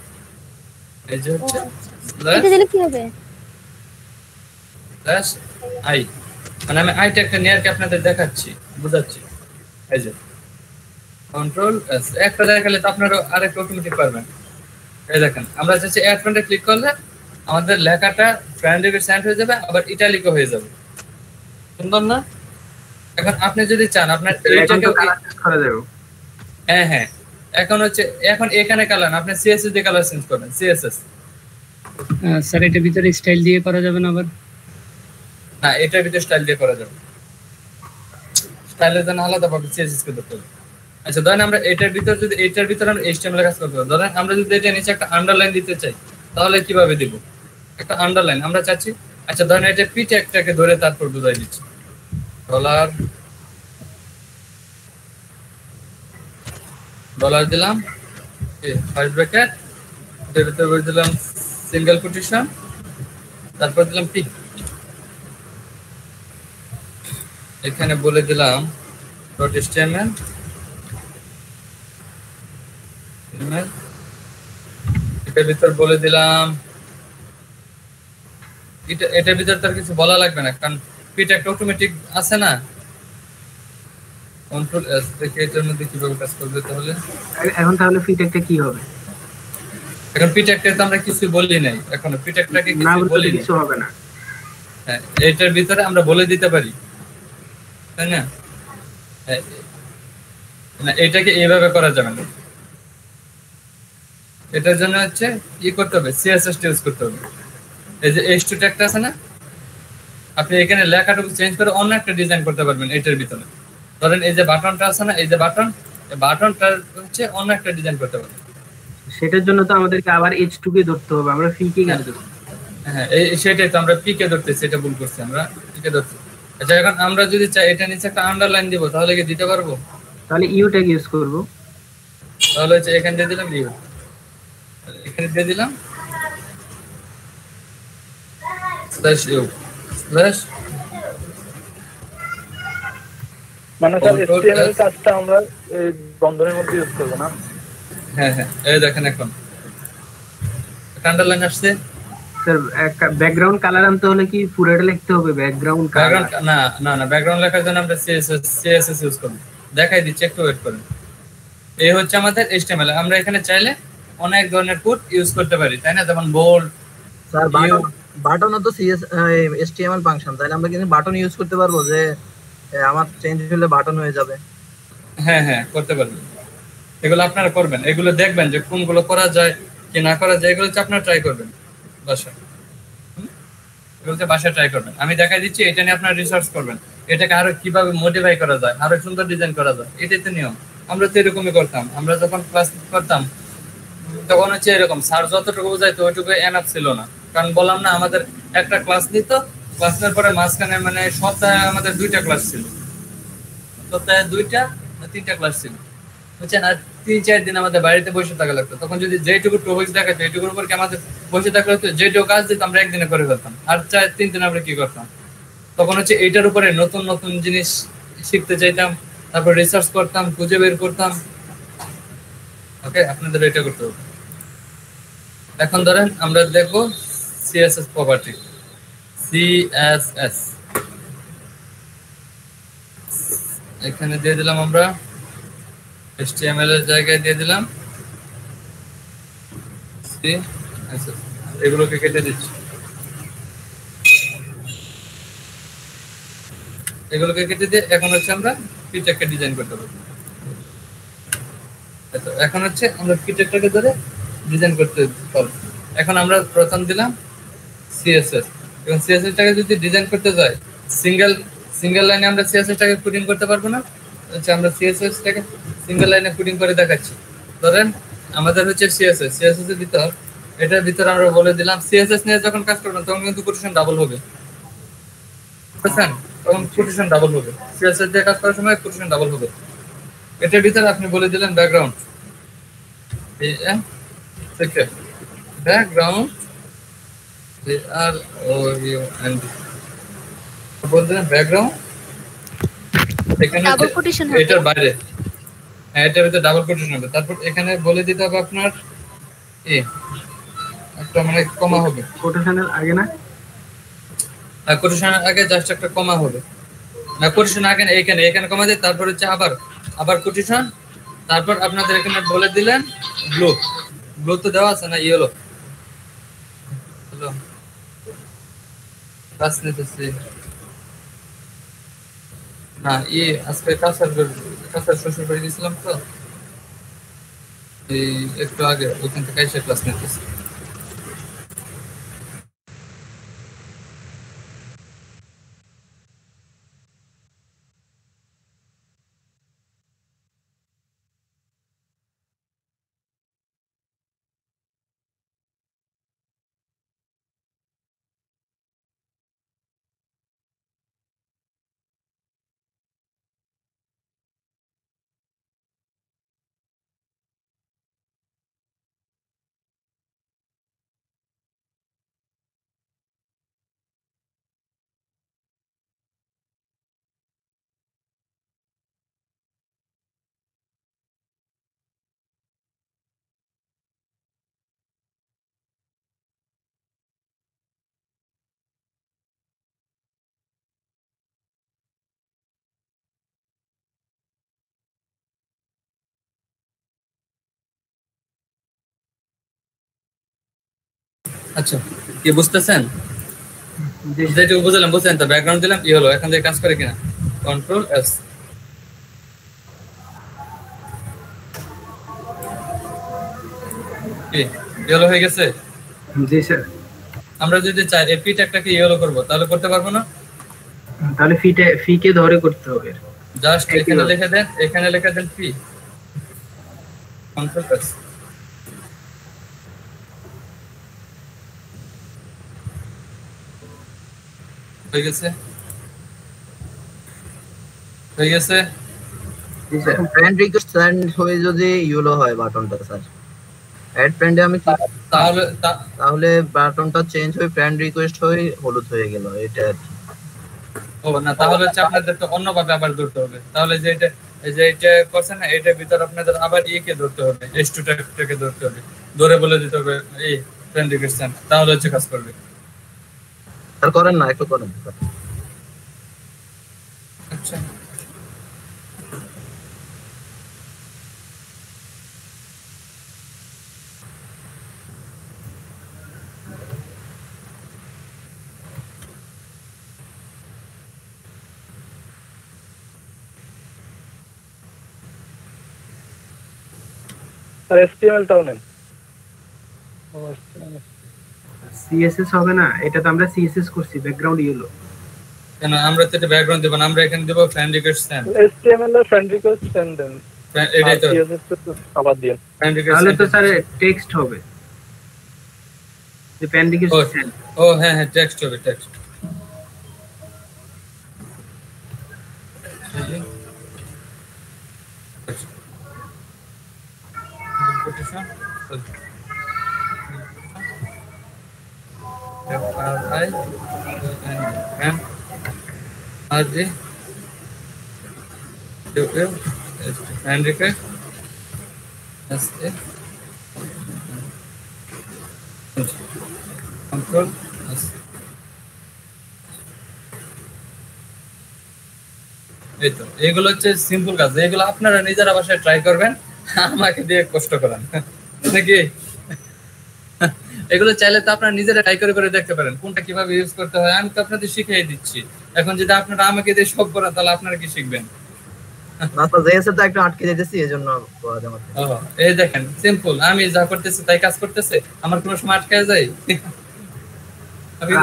Speaker 1: এই যে হচ্ছে
Speaker 8: এটা দিলে কি হবে,
Speaker 1: প্লাস আই, মানে আমি আই ট্যাগটা নিয়ে আর কি আপনাদের দেখাচ্ছি, বুঝাচ্ছি। এই যে কন্ট্রোল এস, একটা দেখালে তো আপনারা আরেকটা অটোমেটিক পারবেন। এই দেখেন আমরা চাচ্ছি অ্যাড ফ্রেন্ডে ক্লিক করলে আমাদের লেখাটা ফ্রেন্ড রিকোয়েস্ট সেন্ড হয়ে যাবে, আবার ইটালিকও হয়ে যাবে, সুন্দর না? এখন আপনি যদি চান আপনার এইটাকে
Speaker 3: করা যাবে,
Speaker 1: হ্যাঁ হ্যাঁ, এখন হচ্ছে এখন এখানে কালার আপনি CSS দিয়ে কালার চেঞ্জ করবেন, CSS।
Speaker 2: স্যার এটার ভিতরে স্টাইল দিয়ে করা যাবে না আবার?
Speaker 1: না, এটার ভিতরে স্টাইল দিয়ে করা যাবে, স্টাইলের জন্য আলাদা ভাবে CSS কে ধরতে হবে। আচ্ছা, ধরেন আমরা এটার ভিতরে আমরা HTML এর কাজ করতে হবে। ধরেন আমরা যদি এটা নিচে একটা আন্ডারলাইন দিতে চাই তাহলে কিভাবে দিব, একটা আন্ডারলাইন আমরা চাচ্ছি। আচ্ছা, ধরেন এটা পি ট্যাগটাকে ধরে তারপর বুঝাই দিচ্ছি, ডলার দিলাম, ফার্স্ট ব্র্যাকেট, এর ভিতরে দিলাম সিঙ্গেল কোটেশন, তারপর দিলাম পি, এখানে বলে দিলাম .html, এটার ভিতর বলে দিলাম, এটার ভিতর তার কিছু বলা লাগবে না, কারণ পিটা একটা অটোমেটিক আছে না। কন্ট্রোল এস থেকে এটার মধ্যে কিভাবে কাজ করবে তাহলে,
Speaker 3: এখন তাহলে ফিটটা কি হবে?
Speaker 1: এখন পিটাকটা তো আমরা কিছু বলি নাই, এখন পিটাকটাকে কিছু বলি
Speaker 3: কিছু হবে না।
Speaker 1: হ্যাঁ, এটার ভিতরে আমরা বলে দিতে পারি, তাই না? না, এটাকে এইভাবে করা যাবে না, এটার জন্য হচ্ছে কি করতে হবে, CSS ইউজ করতে হবে। এই যে H2 ট্যাগটা আছে না, আপনি এখানে লেখাটুকু চেঞ্জ করে অন্য একটা ডিজাইন করতে পারবেন এটার ভিতরে। ধরেন এই যে বাটনটা আছে না, এই যে বাটন, এই বাটনটা হচ্ছে অন্য একটা ডিজাইন করতে পারবেন।
Speaker 3: সেটার জন্য তো আমাদেরকে আবার H2 কে ধরতে হবে, আমরা ফি কে কেন ধরবো?
Speaker 1: হ্যাঁ সেটাই তো আমরা পিকে ধরতেছি, এটা ভুল করছি, আমরা পিকে ধরছি। আচ্ছা এখন আমরা যদি চাই এটা নিচে একটা আন্ডারলাইন দিব, তাহলে কি দিতে পারবো?
Speaker 3: তাহলে ইউ ট্যাগ ইউজ করব।
Speaker 1: তাহলে হচ্ছে এখানে দিয়ে দিলাম ইউ, এখানে দিয়ে দিলাম স্ল্যাশ ইউ স্ল্যাশ,
Speaker 6: মানে স্যার HTML কাজটা আমরা এই বন্ধনের মধ্যে ইউজ করব না?
Speaker 1: হ্যাঁ হ্যাঁ এই দেখেন এখন আন্ডারলাইন আসছে।
Speaker 3: স্যার ব্যাকগ্রাউন্ড কালার আনতে হলে কি পুরোটা লিখতে হবে ব্যাকগ্রাউন্ড কালার?
Speaker 1: না না না, ব্যাকগ্রাউন্ড লেখার জন্য আমরা সিএসএস ইউজ করব। দেখাই দিচ্ছি, একটু ওয়েট করুন। এই হচ্ছে আমাদের HTML। আমরা এখানে চাইলে অনেক ধরনের কোড ইউজ করতে পারি, তাই না? যেমন বোল্ড।
Speaker 7: স্যার বাটনও তো HTML ফাংশন, তাহলে আমরা কিন্তু বাটন ইউজ করতে পারবো যে আমার চেঞ্জ হলে বাটন হয়ে যাবে।
Speaker 1: হ্যাঁ হ্যাঁ করতে পারবেন, এগুলো আপনারা করবেন, এগুলো দেখবেন যে কোনগুলো করা যায় কি না করা যায়, এগুলো হচ্ছে আপনারা ট্রাই করবেন বাসায়। এগুলোতে বাসায় ট্রাই করবেন, আমি দেখাই দিচ্ছি, এটা নিয়ে আপনারা রিসার্চ করবেন, এটাকে আরো কিভাবে মডিফাই করা যায়, আরো সুন্দর ডিজাইন করা যায়। এটাই তো নিয়ম, আমরা তো এরকমই করতাম। আমরা যখন ক্লাস করতাম তখন হচ্ছে এরকম, স্যার যতটুকু বোঝাইতো ওইটুকু এনাফ ছিল না, কারণ বললাম না আমাদের একটা ক্লাস নিত, ক্লাস নেওয়ার পরে মাঝখানে মানে সপ্তাহে আমাদের 2টা ক্লাস ছিল, সপ্তাহে 2টা না 3টা ক্লাস ছিল, বুঝছেন? আর 3-4 দিন আমাদের বাড়িতে বসে থাকা লাগতো। তখন যদি যেটুকু টপিক দেখাতো এইটুকুর উপর কি আমাদের বসে থাকা হতো, যেটুকু কাজ দিত আমরা একদিনে করে ফেলতাম। আর 4-3 দিন আমরা কি করতাম, তখন হচ্ছে এইটার উপরে নতুন নতুন জিনিস শিখতে চাইতাম, তারপর রিসার্চ করতাম, খুঁজে বের করতাম। ওকে, আপনাদের এটা করতে হবে। এখন ধরেন আমরা দেখবো সিএসএস প্রপার্টি, সিএসএস এখানে দিয়ে দিলাম আমরা, HTML এর জায়গায় দিয়ে দিলাম CSS, এগুলোকে কেটে দিচ্ছি, এগুলোকে কেটে দিয়ে এখন হচ্ছে আমরা পিটেককে ডিজাইন করতে পারবো। এখন হচ্ছে আমরা পিটেকটাকে ধরে ডিজাইন করতে পারবো। এখন আমরা প্রথম দিলাম সিএসএস, এবং সিএসএসটাকে যদি ডিজাইন করতে যাই সিঙ্গেল লাইনে আমরা সিএসএসটাকে কোডিং করতে পারবো না। হচ্ছে আমরা সিএসএসটাকে সিঙ্গেল লাইনে কোডিং করে দেখাচ্ছি। ধরেন আমাদের হচ্ছে সিএসএস এর ভিতর, এটার ভিতর আমরা বলে দিলাম সিএসএস নিয়ে যখন কাজ করবেন তখন কিন্তু কোটেশন ডাবল হবে, বুঝছেন? তখন কোটেশন ডাবল হবে, সিএসএস দিয়ে কাজ করার সময় কোটেশন ডাবল হবে। এটার ভিতরে আপনি বলে দিলেন ব্যাকগ্রাউন্ড, ব্যাকগ্রাউন্ড বলে দিলেন ব্যাকগ্রাউন্ড, এখানে এটার বাইরে, হ্যাঁ এটার ভিতরে ডাবল কোটেশন হবে। তারপর এখানে বলে দিতে হবে আপনার একটা মানে কমা হবে,
Speaker 3: কোটেশনের আগে না,
Speaker 1: কোটেশনের আগে জাস্ট একটা কমা হবে না, কোটেশন আগে না, এখানে কমা দিয়ে তারপর হচ্ছে আবার কোটেশন, তারপর আপনাদের এখানে বলে দিলেন ব্লু তো দেওয়া আছে না, ইয়েলো, হ্যালো ক্লাস নিতেছি না, আজকে কাঁচার শ্বশুর বাড়ি গেছিলাম তো, এই একটু আগে ওইখান থেকে এসে ক্লাস নিতেছি। আচ্ছা কি বুঝতেছেন? যেটুকু বুঝলাম বুঝলেন তো, ব্যাকগ্রাউন্ড দিলাম, কি হলো এখান থেকে কাজ করে কিনা, কন্ট্রোল এস, কি ইয়েলো হয়ে গেছে?
Speaker 3: জি স্যার।
Speaker 1: আমরা যদি চাই এই পিটেকটাকে ইয়েলো করব তাহলে করতে পারবো না?
Speaker 3: তাহলে ফি কে ধরে করতে হবে।
Speaker 1: জাস্ট এখানে লিখে দেন ফি কন্ট্রোল প্রেস। হয়ে গেছে
Speaker 7: ফ্রেন্ড রিকোয়েস্ট সেন্ড হয়ে যদি ইয়েলো হয় বাটনটা স্যার, অ্যাড ফ্রেন্ডে আমি তাহলে বাটনটা চেঞ্জ হয়ে ফ্রেন্ড রিকোয়েস্ট হয়ে হলুদ হয়ে গেল, এটা আর কি।
Speaker 1: ও না, তাহলে হচ্ছে আপনাদের তো অন্যভাবে আবার ধরতে হবে। তাহলে যে এটা করছেন না, এটার ভিতর আপনাদের আবার কে ধরতে হবে, S2 টাকে ধরতে হবে, ধরে বলে দিতে হবে এই ফ্রেন্ড রিকোয়েস্ট, তাহলে হচ্ছে কাজ করবে।
Speaker 7: স্যার করেন না, একটু করেন।
Speaker 1: আচ্ছা
Speaker 6: আর HTML টাও নেন।
Speaker 3: সিএসএস হবে না, এটা তো আমরা সিএসএস করছি, ব্যাকগ্রাউন্ড ইয়েলো।
Speaker 1: কেন আমরা তো এটা ব্যাকগ্রাউন্ড দেব না, আমরা এখানে দেব ফ্রেন্ড রিকোয়েস্ট সেন্ড।
Speaker 6: HTML এর ফ্রেন্ড রিকোয়েস্ট সেন্ড দেন,
Speaker 1: এটাই তো
Speaker 6: CSS তো আবার দিন।
Speaker 1: ফ্রেন্ড রিকোয়েস্ট
Speaker 3: তাহলে তো স্যার টেক্সট হবে, যে ফ্রেন্ড রিকোয়েস্ট সেন্ড।
Speaker 1: ও হ্যাঁ হ্যাঁ, টেক্সট হবে, টেক্সট। and request control এই তো, এগুলো হচ্ছে সিম্পল কাজ, এগুলো আপনারা নিজেরা বাসায় ট্রাই করবেন, আমাকে দিয়ে কষ্ট করান নাকি? এগুলো চাইলে তো আপনারা নিজেরা ট্রাই করে দেখতে পারেন কোনটা কিভাবে ইউজ করতে হয়। আমি তো আপনাদের শিখিয়ে দিচ্ছি। এখন যদি আপনারা আমাকে দিয়ে সব করেন, তাহলে আপনারা কি শিখবেন?
Speaker 7: না তো জেএস তো একটু আটকে যাইতেছি, এজন্য করা যাবে না।
Speaker 1: ওহ, এই দেখেন সিম্পল, আমি যা করতেছি তাই কাজ করতেছে, আমার কোনো সময় আটকে যায়?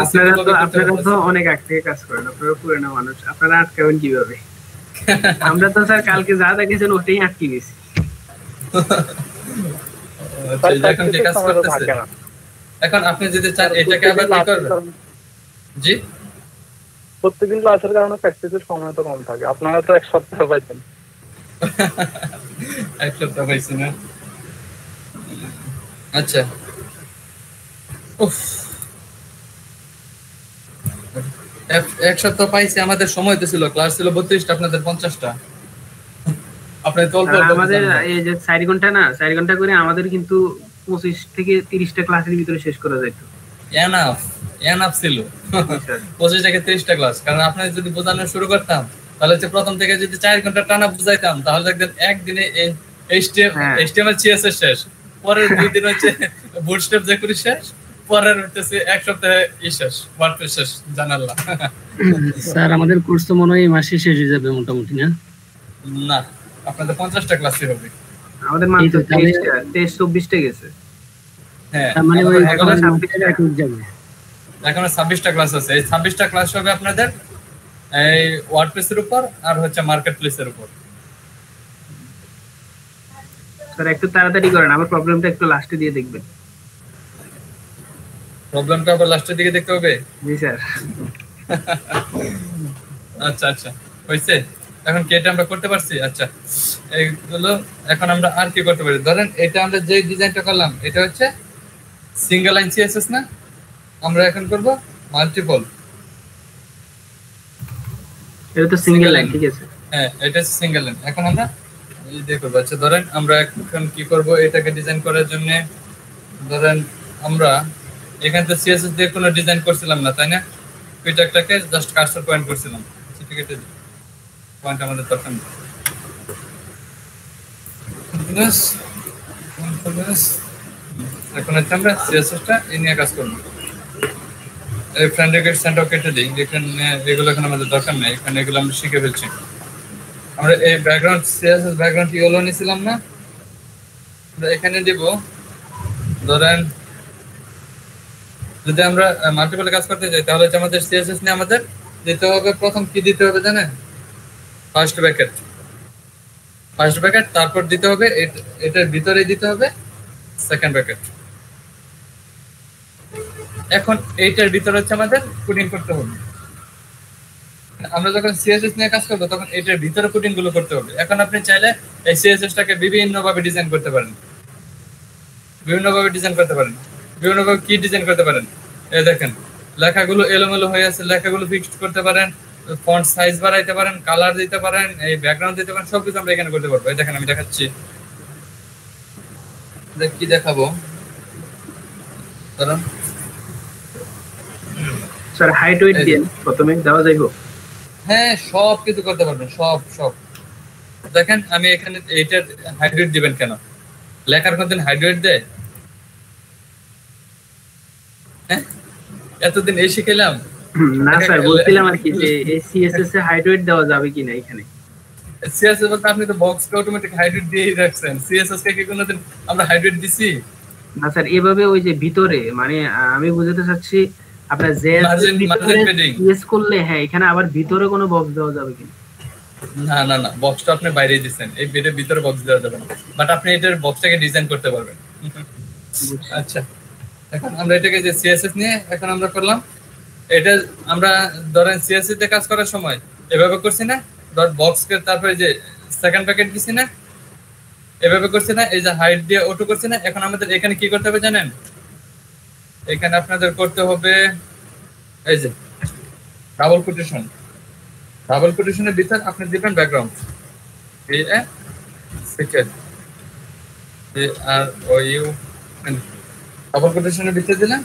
Speaker 3: আপনারা তো অনেক আগ থেকে কাজ করেন, আপনারা পুরানো মানুষ, আপনারা আটকাবেন কিভাবে? আমরা তো স্যার কালকে যা দেখেছেন ওটাই আটকে গেছি।
Speaker 1: এখন কি কাজ করতেছে? এখন আপনি যদি চান এটাকে আবার কি করবেন? জি,
Speaker 6: প্রত্যেকদিন ক্লাসের কারণে প্র্যাকটিসের সময় তো কম থাকে। আপনারা তো এক সপ্তাহ পাইছেন।
Speaker 1: এক সপ্তাহ পাইছি না? আচ্ছা, উফ, এক সপ্তাহ পাইছি। আমাদের সময় তো ছিল, ক্লাস ছিল 32টা, আপনাদের 50টা। আপনি তো অল্প
Speaker 3: আমাদের এই যে 4 ঘন্টা না, 4 ঘন্টা করে আমাদের কিন্তু 25 থেকে 30টা ক্লাসের ভিতরে শেষ করা যেত।
Speaker 1: এনাফ ছিল 25 থেকে 30টা ক্লাস। কারণ আপনি যদি বোঝানো শুরু করতাম, তাহলে হচ্ছে প্রথম থেকে যদি 4 ঘন্টা টানা বুঝাইতাম, তাহলে দেখবেন একদিনে HTML CSS শেষ, পরের 2 দিন হচ্ছে বুটস্ট্র্যাপ jQuery শেষ, পরের হচ্ছে এক সপ্তাহে শেষ, ওয়ার্ডপ্রেস শেষ, জানালা।
Speaker 2: স্যার আমাদের কোর্স তো মনে হয় এই মাসে শেষ হয়ে যাবে মোটামুটি, না?
Speaker 1: না, আপনাদের 50টা ক্লাসই হবে।
Speaker 3: আমাদের মাত্র 23-24টা গেছে।
Speaker 1: হ্যাঁ,
Speaker 2: মানে ওই
Speaker 3: এখন 26টা
Speaker 2: যাবে।
Speaker 1: এখন 26টা ক্লাস আছে। এই 26টা ক্লাস হবে আপনাদের এই ওয়ার্ডপ্রেসের উপর আর হচ্ছে মার্কেট প্লেসের উপর।
Speaker 3: স্যার একটু তাড়াতাড়ি করেন, আমার প্রবলেমটা একটু লাস্টে দিয়ে দেখবেন।
Speaker 1: প্রবলেমটা আবার লাস্টের দিকে দেখতে হবে?
Speaker 3: জি স্যার।
Speaker 1: আচ্ছা আচ্ছা, হইছে। এখন কি এটা আমরা করতে পারছি? আচ্ছা, এইগুলো এখন আমরা আর কি করতে পারি? ধরেন এটা আমরা যে ডিজাইনটা করলাম, এটা হচ্ছে সিঙ্গেল লাইন সিএসএস না? আমরা এখন করব মাল্টিপল।
Speaker 3: এটা তো সিঙ্গেল লাইন, ঠিক আছে?
Speaker 1: হ্যাঁ, এটা হচ্ছে সিঙ্গেল লাইন। এখন আমরা এই দেখো, আচ্ছা ধরেন আমরা এখন কি করব, এটাকে ডিজাইন করার জন্য ধরেন আমরা এখানে তো সিএসএস দিয়ে কোনো ডিজাইন করছিলাম না, তাই না? পিটাকটাকে জাস্ট কার্সর পয়েন্ট করছিলাম। ঠিক আছে, পয়েন্ট আমাদের দরকার নেই। এখন হচ্ছে আমরা সিএসএসটা এই নিয়ে কাজ করবো। এই ফ্রেন্ড রিকোয়েস্ট সেন্টার কেটে দিই, এখানে এগুলো এখন আমাদের দরকার নেই, এখানে এগুলো আমরা শিখে ফেলছি। আমরা এই ব্যাকগ্রাউন্ড সিএসএস ব্যাকগ্রাউন্ড ইয়েলো নিয়েছিলাম না, আমরা এখানে দিব। ধরেন যদি আমরা মাল্টিপল কাজ করতে যাই, তাহলে হচ্ছে আমাদের সিএসএস নিয়ে আমাদের দিতে হবে, প্রথম কি দিতে হবে জানেন? ফার্স্ট ব্র্যাকেট, তারপর দিতে হবে এটার ভিতরে দিতে হবে সেকেন্ড ব্র্যাকেট। এখন এইটার ভিতরে হচ্ছে আমাদের কোডিং করতে হবে। আমরা যখন সিএসএস নিয়ে কাজ করবো তখন এটার ভিতরে কোডিং গুলো করতে হবে। এখন আপনি চাইলে এই সিএসএস টাকে বিভিন্নভাবে ডিজাইন করতে পারেন, বিভিন্নভাবে কি ডিজাইন করতে পারেন? এই দেখেন লেখাগুলো এলোমেলো হয়ে আছে, লেখাগুলো ফিক্সড করতে পারেন, ফন্ট সাইজ বাড়াইতে পারেন, কালার দিতে পারেন, এই ব্যাকগ্রাউন্ড দিতে পারেন, সবকিছু আমরা এখানে করতে পারবো। এই দেখেন আমি দেখাচ্ছি, কি দেখাবো
Speaker 3: স্যার হাইট ওয়েট দিয়ে প্রথমে দেওয়া যাইবো?
Speaker 1: হ্যাঁ, সব কিছু করতে পারবেন, সব। দেখেন আমি এখানে এইটার হাইট ওয়েট দিবেন কেন? লেখার কোনদিন হাইট ওয়েট দেয়? হ্যাঁ, এতদিন এই শিখেলাম
Speaker 3: না স্যার, বলছিলাম আর কি যে এই সিএসএস এ হাইট ওয়েট দেওয়া যাবে কিনা এখানে।
Speaker 1: সিএসএস বলতে আপনি তো বক্সকে অটোমেটিক হাইট ওয়েট দিয়েই রাখছেন, সিএসএস কে কি কোনদিন আমরা হাইট ওয়েট দিছি?
Speaker 3: না স্যার, এভাবে ওই যে ভিতরে মানে আমি বুঝাতে চাচ্ছি আপনার জেএস করলে হ্যাঁ এখানে আবার ভিতরে কোনো বক্স দেওয়া যাবে কিনা?
Speaker 1: না, বক্সটা আপনি বাইরেই দিচ্ছেন, এই বেডের ভিতরে বক্স দেওয়া যাবে না, বাট আপনি এটার বক্সটাকে ডিজাইন করতে পারবেন। আচ্ছা, এখন আমরা এটাকে যে সিএসএস নিয়ে এখন আমরা করলাম, এটা আমরা ধরেন সিএসএস তে কাজ করার সময় এভাবে করছি না, ডট বক্স কে তারপরে যে সেকেন্ড প্যাকেট দিছি না, এভাবে করছি না, এই যে হাইট দিয়ে অটো করছি না। এখন আমাদের এখানে কি করতে হবে জানেন? এখানে আপনাদের করতে হবে এই যে ডাবল কোটেশনের ভিতর আপনি দিবেন ব্যাকগ্রাউন্ড, ডাবল কোটেশনের ভিতরে দিলেন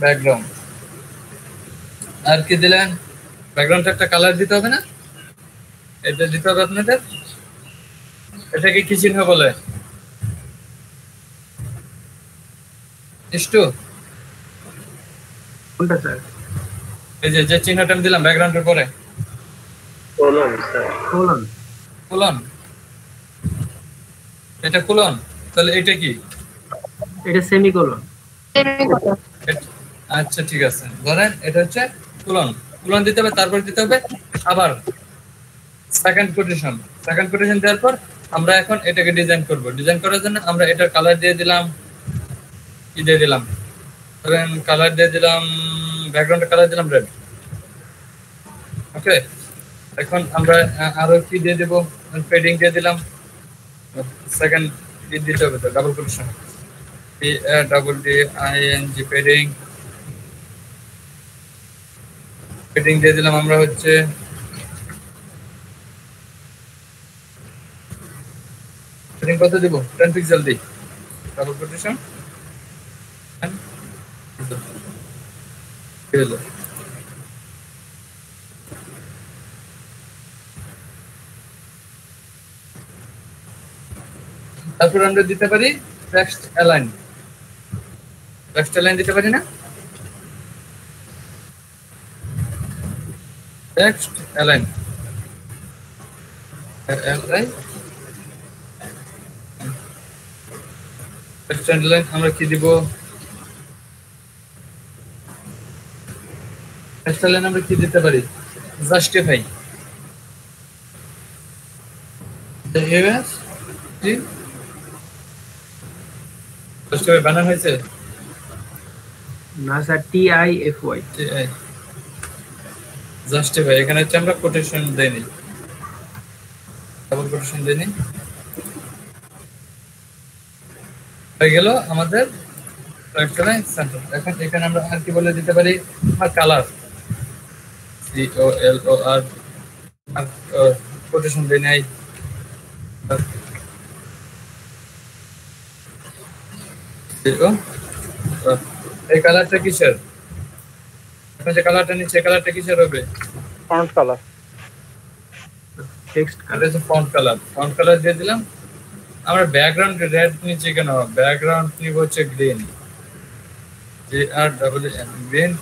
Speaker 1: ব্যাকগ্রাউন্ড, আর কি দিলেন? ব্যাকগ্রাউন্ডে একটা কালার দিতে হবে না? এটা দিতে হবে আপনাদের। এটাকে কি চিহ্ন বলে?
Speaker 3: কোনটা স্যার?
Speaker 1: এই যে চিহ্নটা আমি দিলাম ব্যাকগ্রাউন্ডের পরে, কোলন। এটা কোলন, তাহলে এটা কি?
Speaker 3: এটা সেমিকোলন।
Speaker 1: আচ্ছা ঠিক আছে, ধরেন এটা হচ্ছে কোলন দিতে হবে, তারপর দিতে হবে আবার সেকেন্ড কোটেশন দেওয়ার পর আমরা এখন এটাকে ডিজাইন করব। ডিজাইন করার জন্য আমরা এটার কালার দিয়ে দিলাম, কি দিয়ে দিলাম? ধরেন কালার দিয়ে দিলাম, ব্যাকগ্রাউন্ডের কালার দিলাম রেড। ওকে, এখন আমরা আরো কি দিয়ে দেব? পেডিং দিয়ে দিলাম, সেকেন্ড দিতে হবে তো ডাবল কোটেশন, PADDING পেডিং দিয়ে দিলাম আমরা হচ্ছে পেডিং কত দিব? 10 পিক্সেল দিই, ডাবল কোটেশন তারপর আমরা দিতে পারি টেক্সট অ্যালাইন দিতে পারি না? টেক্সট অ্যালাইন আমরা কি দিব? টেক্সট অ্যালাইন আমরা কি দিতে পারি? জাস্টিফাই। বানান হয়েছে
Speaker 3: না স্যার, TIFY
Speaker 1: জাস্টিফাই। এখানে হচ্ছে আমরা কোটেশন দেইনি, ডাবল কোটেশন দেইনি, হয়ে গেল আমাদের সেন্টার। এখন এখানে আমরা আর কি বলে দিতে পারি? কালার, COLOR, কোটেশন দেই নাই। এই কালারটা কিসের? এখন যে কালারটা নিচে, কালারটা কিসের হবে?
Speaker 6: Font colour,
Speaker 3: text
Speaker 1: colour, font colour দিয়ে দিলাম। আমরা ব্যাকগ্রাউন্ড রেড নিচে কেন? ব্যাকগ্রাউন্ড নিব হচ্ছে গ্রিন, গ্রিন।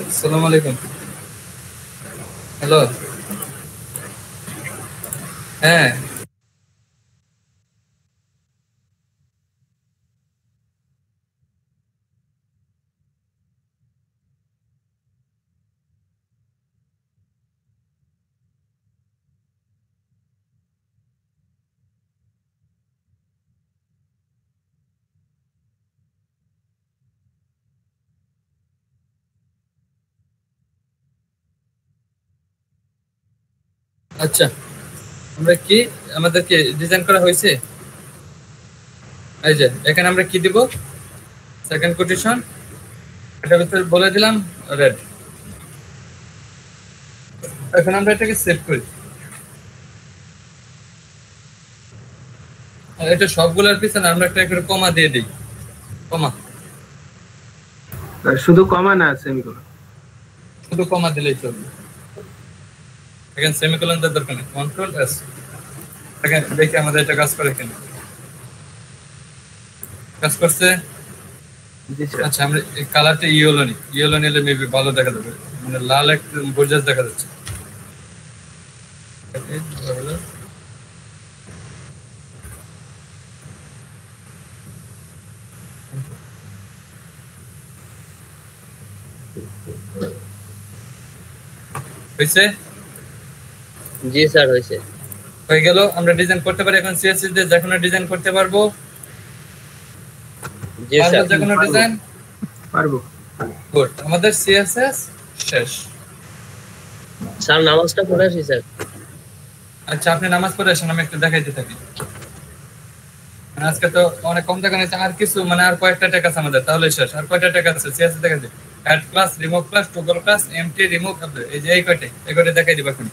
Speaker 1: আসসালামু আলাইকুম। হ্যালো, হ্যাঁ আচ্ছা আমরা কি আমাদেরকে ডিজাইন করা হয়েছে এই যে এখানে আমরা কি দিব সেকেন্ড কোটেশন এটা ভিতরে বলে দিলাম রেড এখন আমরা এটাকে সেভ করি আর এটা সবগুলোর পিছনে আমরা একটা করে কমা দিয়ে দিই কমা
Speaker 3: শুধু কমা না সেমিকোলন
Speaker 1: শুধু কমা দিলেই চলবে এখানে সেমিকোলন দেওয়ার দরকার নেই কন্ট্রোল এস এখানে দেখি আমাদের এটা কাজ করে কিনা কাজ করছে
Speaker 3: জি স্যার
Speaker 1: আচ্ছা আমরা এই কালারটা ইয়েলো নিলে মেবি ভালো দেখা যাবে মানে লাল একটা গর্জাস দেখা যাচ্ছে হয়েছে
Speaker 9: জি স্যার হয়েছে
Speaker 1: হয়ে গেল আমরা ডিজাইন করতে পারি এখন সিএসএস দিয়ে যে কোনো ডিজাইন করতে পারবো
Speaker 9: জি স্যার
Speaker 1: যে কোনো ডিজাইন
Speaker 3: পারবো
Speaker 1: গুড আমাদের সিএসএস শেষ
Speaker 9: স্যার নামাজটা পড়ে আসি স্যার
Speaker 1: আচ্ছা আপনি নামাজ পড়ে আসেন আমি একটু দেখাইতে থাকি মানে আজকে তো অনেক কম টাকা নিয়েছে আর কিছু মানে আর কয়েকটা টাকা আছে আমাদের তাহলে শেষ আর কয়টা টাকা আছে সিএসএস দেখাই দিই add class remove class toggle class empty remove এই যে এই কয়টা দেখাই দিব এখন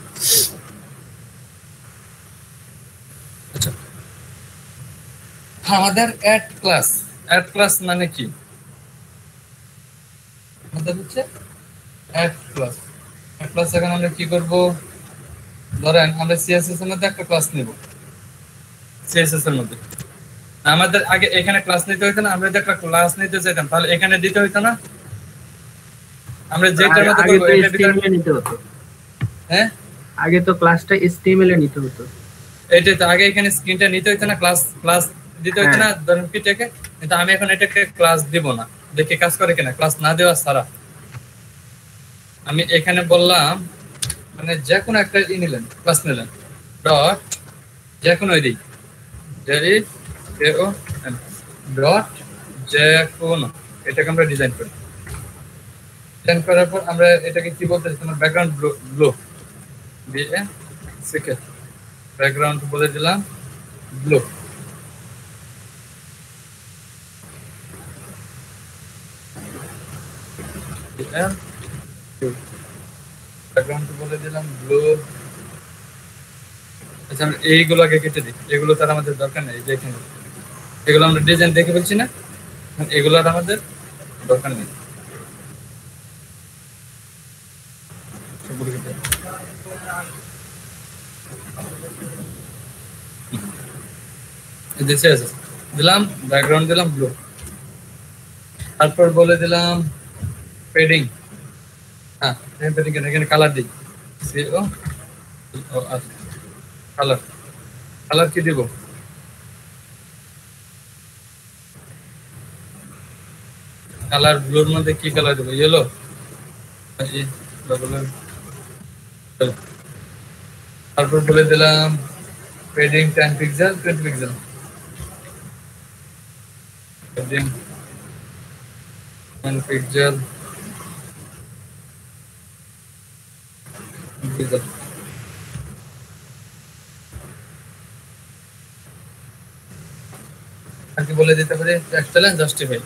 Speaker 1: আচ্ছা আমাদের অ্যাড ক্লাস মানে কি আমাদের হচ্ছে অ্যাড ক্লাস এখন আমরা কি করব ধরেন আমরা সিএসএস এর মধ্যে একটা ক্লাস নিব সিএসএস এর মধ্যে আমাদের আগে এখানে ক্লাস নিতে হইতো না আমরা যদি একটা ক্লাস নিতে চাইতাম তাহলে এখানে দিতে হইতো না আমরা যেটার মধ্যে করব এটা ভিতরে
Speaker 3: নিতে হতো
Speaker 1: হ্যাঁ
Speaker 3: আগে তো ক্লাসটা HTML এ নিতে হতো
Speaker 1: এটা তো আগে এখানে স্ক্রিনটা নিতে হইতো না ক্লাস দিতে হইতো না ধরেন পিটাকে কিন্তু আমি এখন এটাকে ক্লাস দিব না দেখি কাজ করে কিনা ক্লাস না দেওয়া সারা আমি এখানে বললাম মানে যে কোনো একটা নিলেন ক্লাস নিলেন ডট যে কোনো দিই ডট যে কোনো এটাকে আমরা ডিজাইন করি ডিজাইন করার পর আমরা এটাকে কি বলতে চাই তোমার ব্যাকগ্রাউন্ড ব্লু বিএ সিকে ব্যাকগ্রাউন্ড বলে দিলাম ব্লু ব্যাকগ্রাউন্ড বলে দিলাম ব্লু আচ্ছা আমরা এইগুলোকে কেটে দিই এগুলো তার আমাদের দরকার নেই দেখেন এগুলো আমরা ডিজাইন দেখে বলছি না এগুলোর আমাদের দরকার নেই দিলাম ব্যাকগ্রাউন্ড দিলাম ব্লু তারপর বলে দিলাম পেডিং হ্যাঁ পেডিং এখানে কালার দিই কালার কি দিব কালার ব্লুর মধ্যে কি কালার দেবো ইয়েলো তারপর বলে দিলাম padding 10 pixel 20 pixel padding 10 pixel pixel আগে বলে দিতে পারি text align justify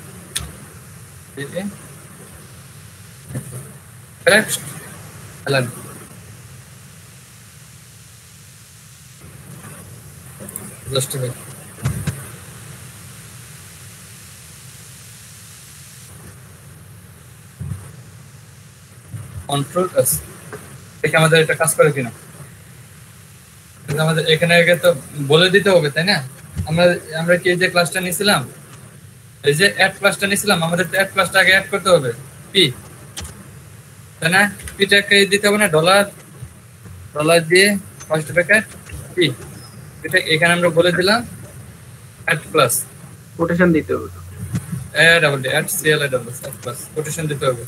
Speaker 1: text align justify control S দেখি আমাদের এটা কাজ করে কিনা আমাদের এখানে আগে তো বলে দিতে হবে তাই না আমরা কি যে ক্লাসটা নিয়েছিলাম এই যে অ্যাড ক্লাসটা নিয়েছিলাম আমাদের অ্যাড ক্লাসটা আগে অ্যাড করতে হবে পি তাই না পিটাকে দিতে হবে না ডলার দিয়ে ফার্স্ট ব্র্যাকেট পি এটা এখানে আমরা বলে দিলাম অ্যাড ক্লাস
Speaker 3: কোটেশন দিতে হবে
Speaker 1: add C L double add class quotation দিতে হবে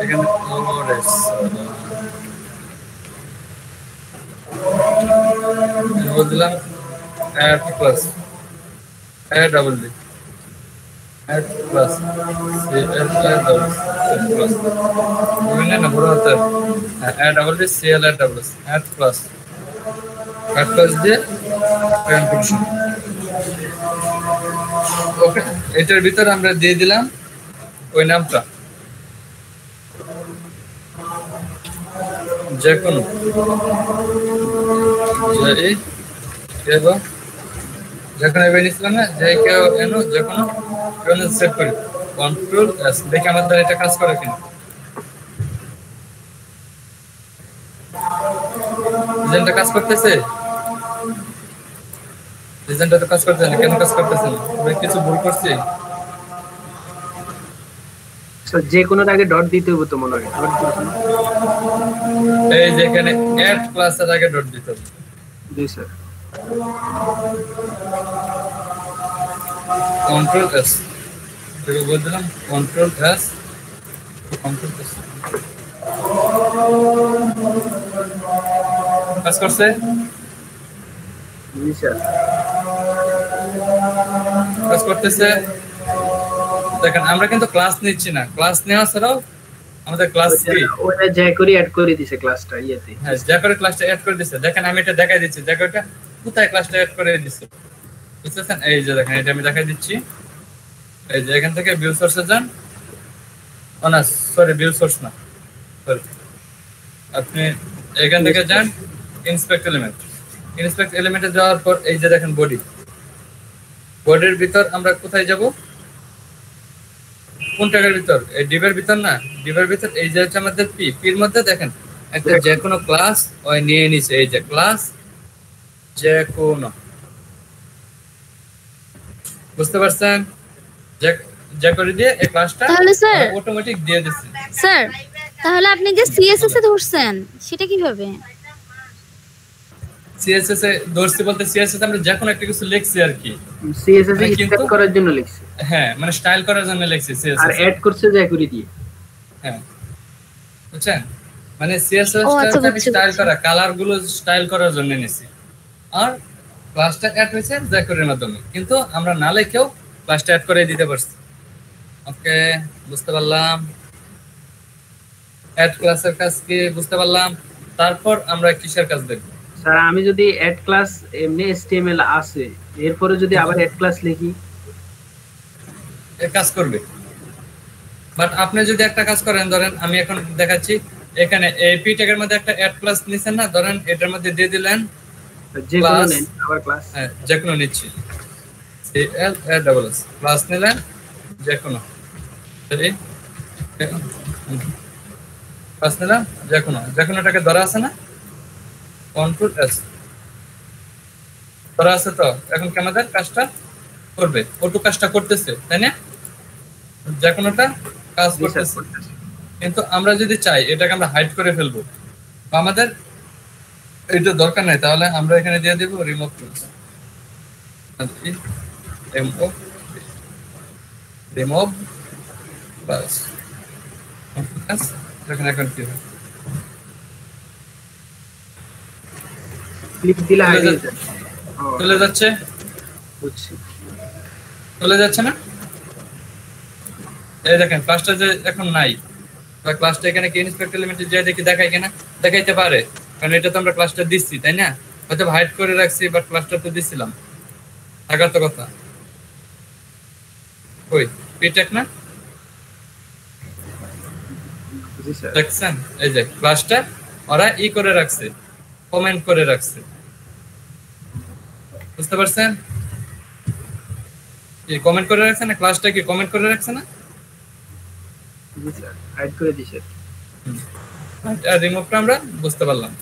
Speaker 1: এখানে বলছিলাম add plus add double D at plus C L double plus বুঝলেন না বড় হাতে A double C L double at plus দিয়ে কনক্লুশন। ওকে, এটার ভিতরে আমরা দিয়ে দিলাম ওই নামটা, যে কোনো যখন এবার নিচ্ছিলাম না যে কেউ এনো যে কোনো সেভ করি কন্ট্রোল এস, দেখি আমার দ্বারা এটা কাজ করে কিনা। ডিজাইনটা কাজ করতেছে, ডিজাইনটা তো কাজ করতেছে না, কেন কাজ করতেছে না? কিছু ভুল করছি?
Speaker 3: যে কোনো আগে ডট দিতে হবে তো মনে হয়।
Speaker 1: এই যে এখানে এট ক্লাসের আগে ডট দিতে হবে।
Speaker 3: জি স্যার।
Speaker 1: কন্ট্রোল এস, এটাকে বলে দিলাম কন্ট্রোল এস, কন্ট্রোল এস কাজ করছে।
Speaker 3: জি স্যার,
Speaker 1: কাজ করতেছে। দেখেন আমরা কিন্তু ক্লাস নিচ্ছি না, ক্লাস নেওয়া ছাড়াও আমাদের ক্লাস কি
Speaker 3: ওটা যা করে অ্যাড করে দিছে ক্লাসটা ইয়েতে।
Speaker 1: হ্যাঁ, যা করে ক্লাসটা অ্যাড করে দিছে। দেখেন আমি এটা দেখাই দিচ্ছি, জায়গাটা কোথায় ক্লাসটা অ্যাড করে দিছে বুঝতেছেন? এই যে দেখেন এটা আমি দেখাই দিচ্ছি। এই যে এখান থেকে ভিউ সোর্সে যান, না সরি ভিউ সোর্স না, সরি আপনি এখান থেকে যান ইন্সপেক্ট এলিমেন্ট। ইন্সপেক্ট এলিমেন্টে যাওয়ার পর এই যে দেখেন বডি, বডির ভিতর আমরা কোথায় যাব? কোন ট্যাগের ভিতর? এই ডিভের ভিতর না, ডিভের ভিতর এই যে হচ্ছে আমাদের পি, পির মধ্যে দেখেন একটা যে কোনো ক্লাস ওই নিয়ে নিছে। এই যে ক্লাস যে কোনো, বুঝতে পারছেন? যে করে দিয়ে এই ক্লাসটা
Speaker 8: তাহলে স্যার
Speaker 1: অটোমেটিক দিয়ে দিচ্ছে।
Speaker 8: স্যার তাহলে আপনি যে সিএসএস এ ধরছেন সেটা কিভাবে?
Speaker 1: সিএসএস এ ধরছি বলতে সিএসএস আমরা যে কোনো একটা কিছু লিখছি আর কি,
Speaker 3: সিএসএস এ স্টাইল করার জন্য লিখছি।
Speaker 1: হ্যাঁ মানে স্টাইল করার জন্য লিখছি সিএসএস, আর
Speaker 3: অ্যাড করছে যা করে দিয়ে।
Speaker 1: হ্যাঁ বুঝছেন, মানে সিএসএস টা স্টাইল করা, কালার গুলো স্টাইল করার জন্য নিছি। আর ক্লাসটা অ্যাড হয়েছে জ্যাকরের মাধ্যমে, কিন্তু আমরা না লিখেও ক্লাসটা অ্যাড করে দিতে পারছি। ওকে, বুঝতে পারলাম অ্যাড ক্লাসের কাজ কি বুঝতে পারলাম। তারপর আমরা কিসের কাজ দেখব?
Speaker 3: স্যার আমি যদি অ্যাড ক্লাস এমনি এচটিএমএল আছে, এরপরে যদি আবার অ্যাড ক্লাস লিখি
Speaker 1: এর কাজ করবে। বাট আপনি যদি একটা কাজ করেন, ধরেন আমি এখন দেখাচ্ছি, এখানে এপি ট্যাগের মধ্যে একটা অ্যাড ক্লাস নিছেন না, ধরেন এটার মধ্যে দিয়ে দিলেন
Speaker 3: যে কোনো নেন আবার ক্লাস,
Speaker 1: হ্যাঁ যে কোনো নিচ্ছি এল এ ডাবল এস ক্লাস নিলেন যে কোনো, সরি ক্লাস নিলাম যে কোনোটাকে ধরা আছে না, কন্ট্রোল এস ধরা আছে। তো এখন কি আমাদের কাজটা করবে? ওটু কাজটা করতেছে তাই না, যে কোনোটা কাজ করতেছে। কিন্তু আমরা যদি চাই এটাকে আমরা হাইড করে ফেলবো, আমাদের এটা দরকার নাই, তাহলে আমরা এখানে দিয়ে দেব রিমুভ টুলস, রিমুভ বাস। দেখেন এখন কি হয়,
Speaker 3: ক্লিক দিলে হারিয়ে যায়।
Speaker 1: চলে যাচ্ছে,
Speaker 3: বুঝছি,
Speaker 1: চলে যাচ্ছে না? এই দেখেন ক্লাসটা যে এখন নাই, বা ক্লাসটা এখানে কি ইন্সপেক্ট এলিমেন্টে যে দেখি দেখাই কিনা, দেখাইতে পারে, কারণ এটা তো আমরা ক্লাসটা দিচ্ছি তাই না, হয়তো হাইড করে রাখছি বাট ক্লাসটা তো দিছিলাম, থাকার তো কথা। কই পিটেক না দেখছেন? এই যে ক্লাসটা ওরা ই করে রাখছে, কমেন্ট করে রাখছে, বুঝতে পারছেন? কি কমেন্ট করে রাখছে না, ক্লাসটা কি কমেন্ট করে রাখছে না?
Speaker 3: জি স্যার, হাইড করে দিয়েছে।
Speaker 1: আর রিমুভটা আমরা বুঝতে পারলাম।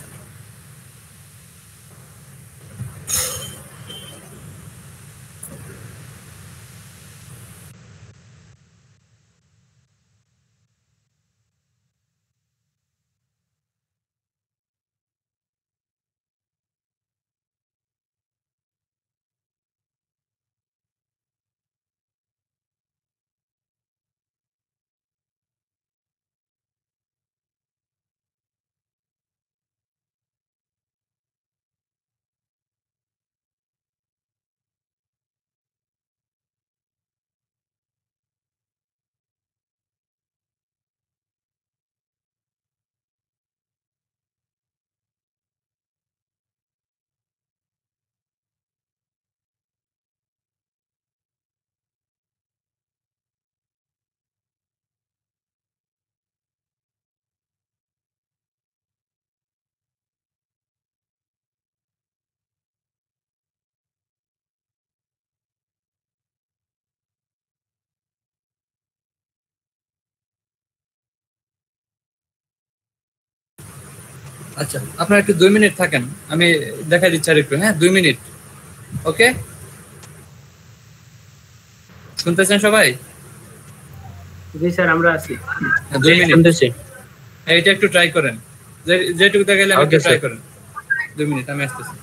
Speaker 1: আচ্ছা আপনারা একটু 2 মিনিট থাকেন, আমি দেখাই দিচ্ছি আর একটু, হ্যাঁ 2 মিনিট। ওকে, শুনতেছেন সবাই?
Speaker 3: জি স্যার আমরা আছি।
Speaker 1: 2 মিনিট এইটা একটু ট্রাই করেন, যেটুকু দেখাইলাম একটু ট্রাই করেন। 2 মিনিট আমি আসতেছি।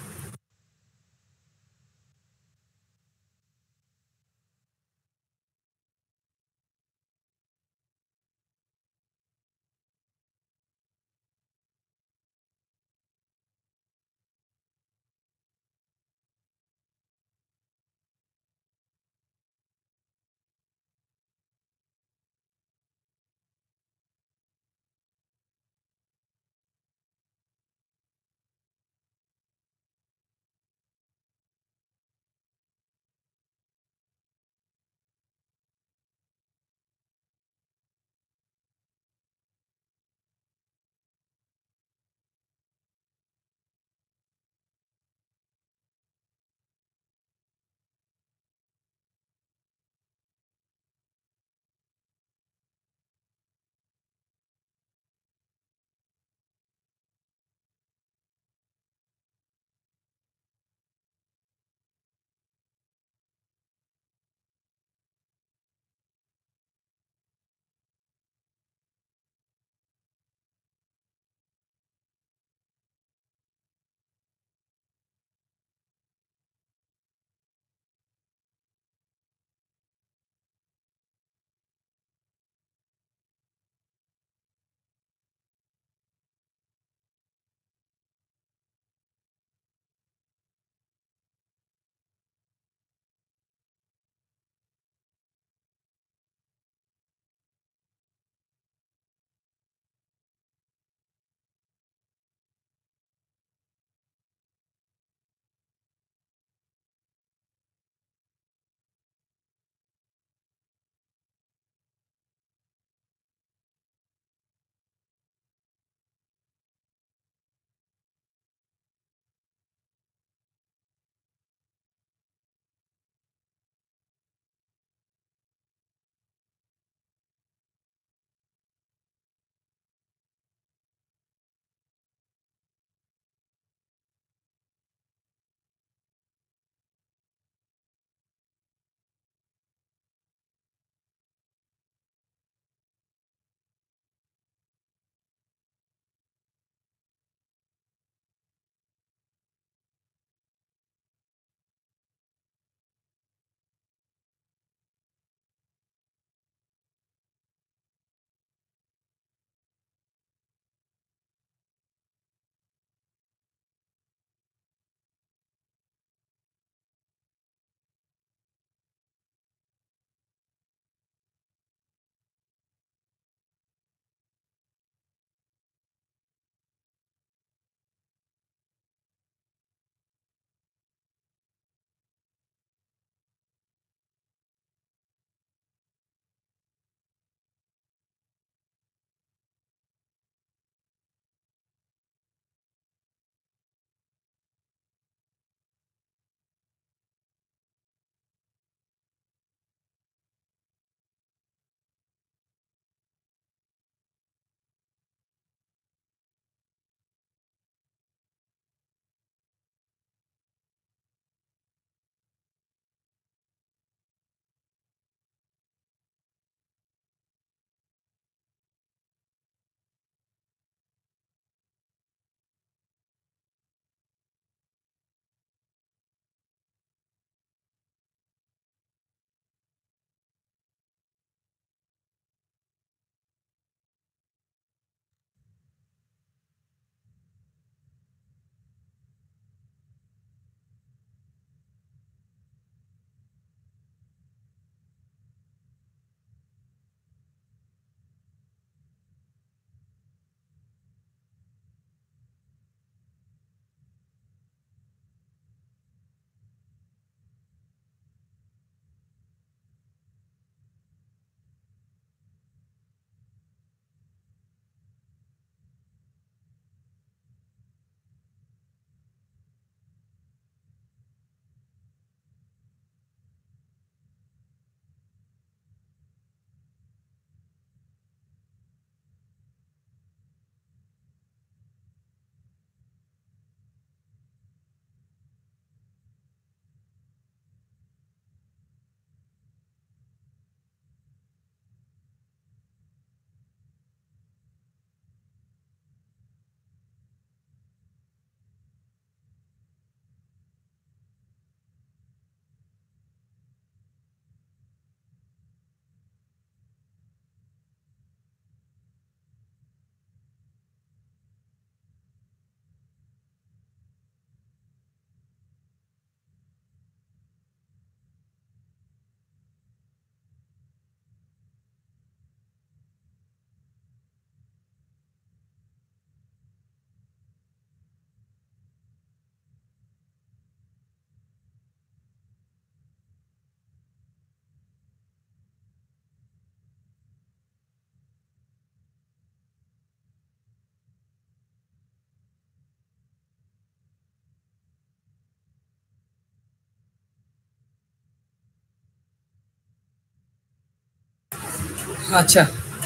Speaker 1: আচ্ছা,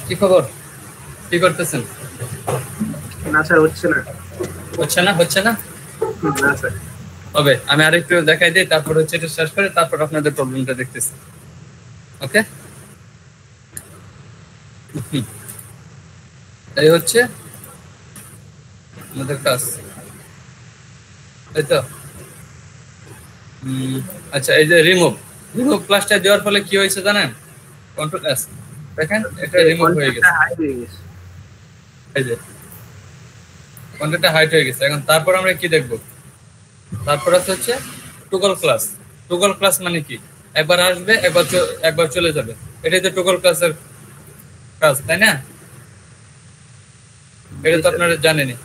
Speaker 1: কি খবর? কি করতেছেন?
Speaker 3: না স্যার, হচ্ছে না।
Speaker 1: হচ্ছে না
Speaker 3: না স্যার।
Speaker 1: হবে, আমি আরেকটু দেখাই দিই, তারপর হচ্ছে এটা শেষ করে তারপর আপনাদের প্রবলেমটা দেখতেছি। ওকে, এই হচ্ছে আমাদের কাজ, তাই তো? আচ্ছা, এই যে রিমুভ ক্লাসটা দেওয়ার ফলে কি হয়েছে জানেন? কন্ট্রোল এস, দেখেন এটা রিমুভ হয়ে গেছে। এই যে কন্টেন্টটা হাইড হয়ে গেছে। এখন তারপর আমরা কি দেখব? তারপর হচ্ছে টগল ক্লাস মানে কি? একবার আসবে, একবার চলে যাবে। এটাই তো টগল ক্লাসের কাজ, তাই না? এটা তো আপনারা জানেনই।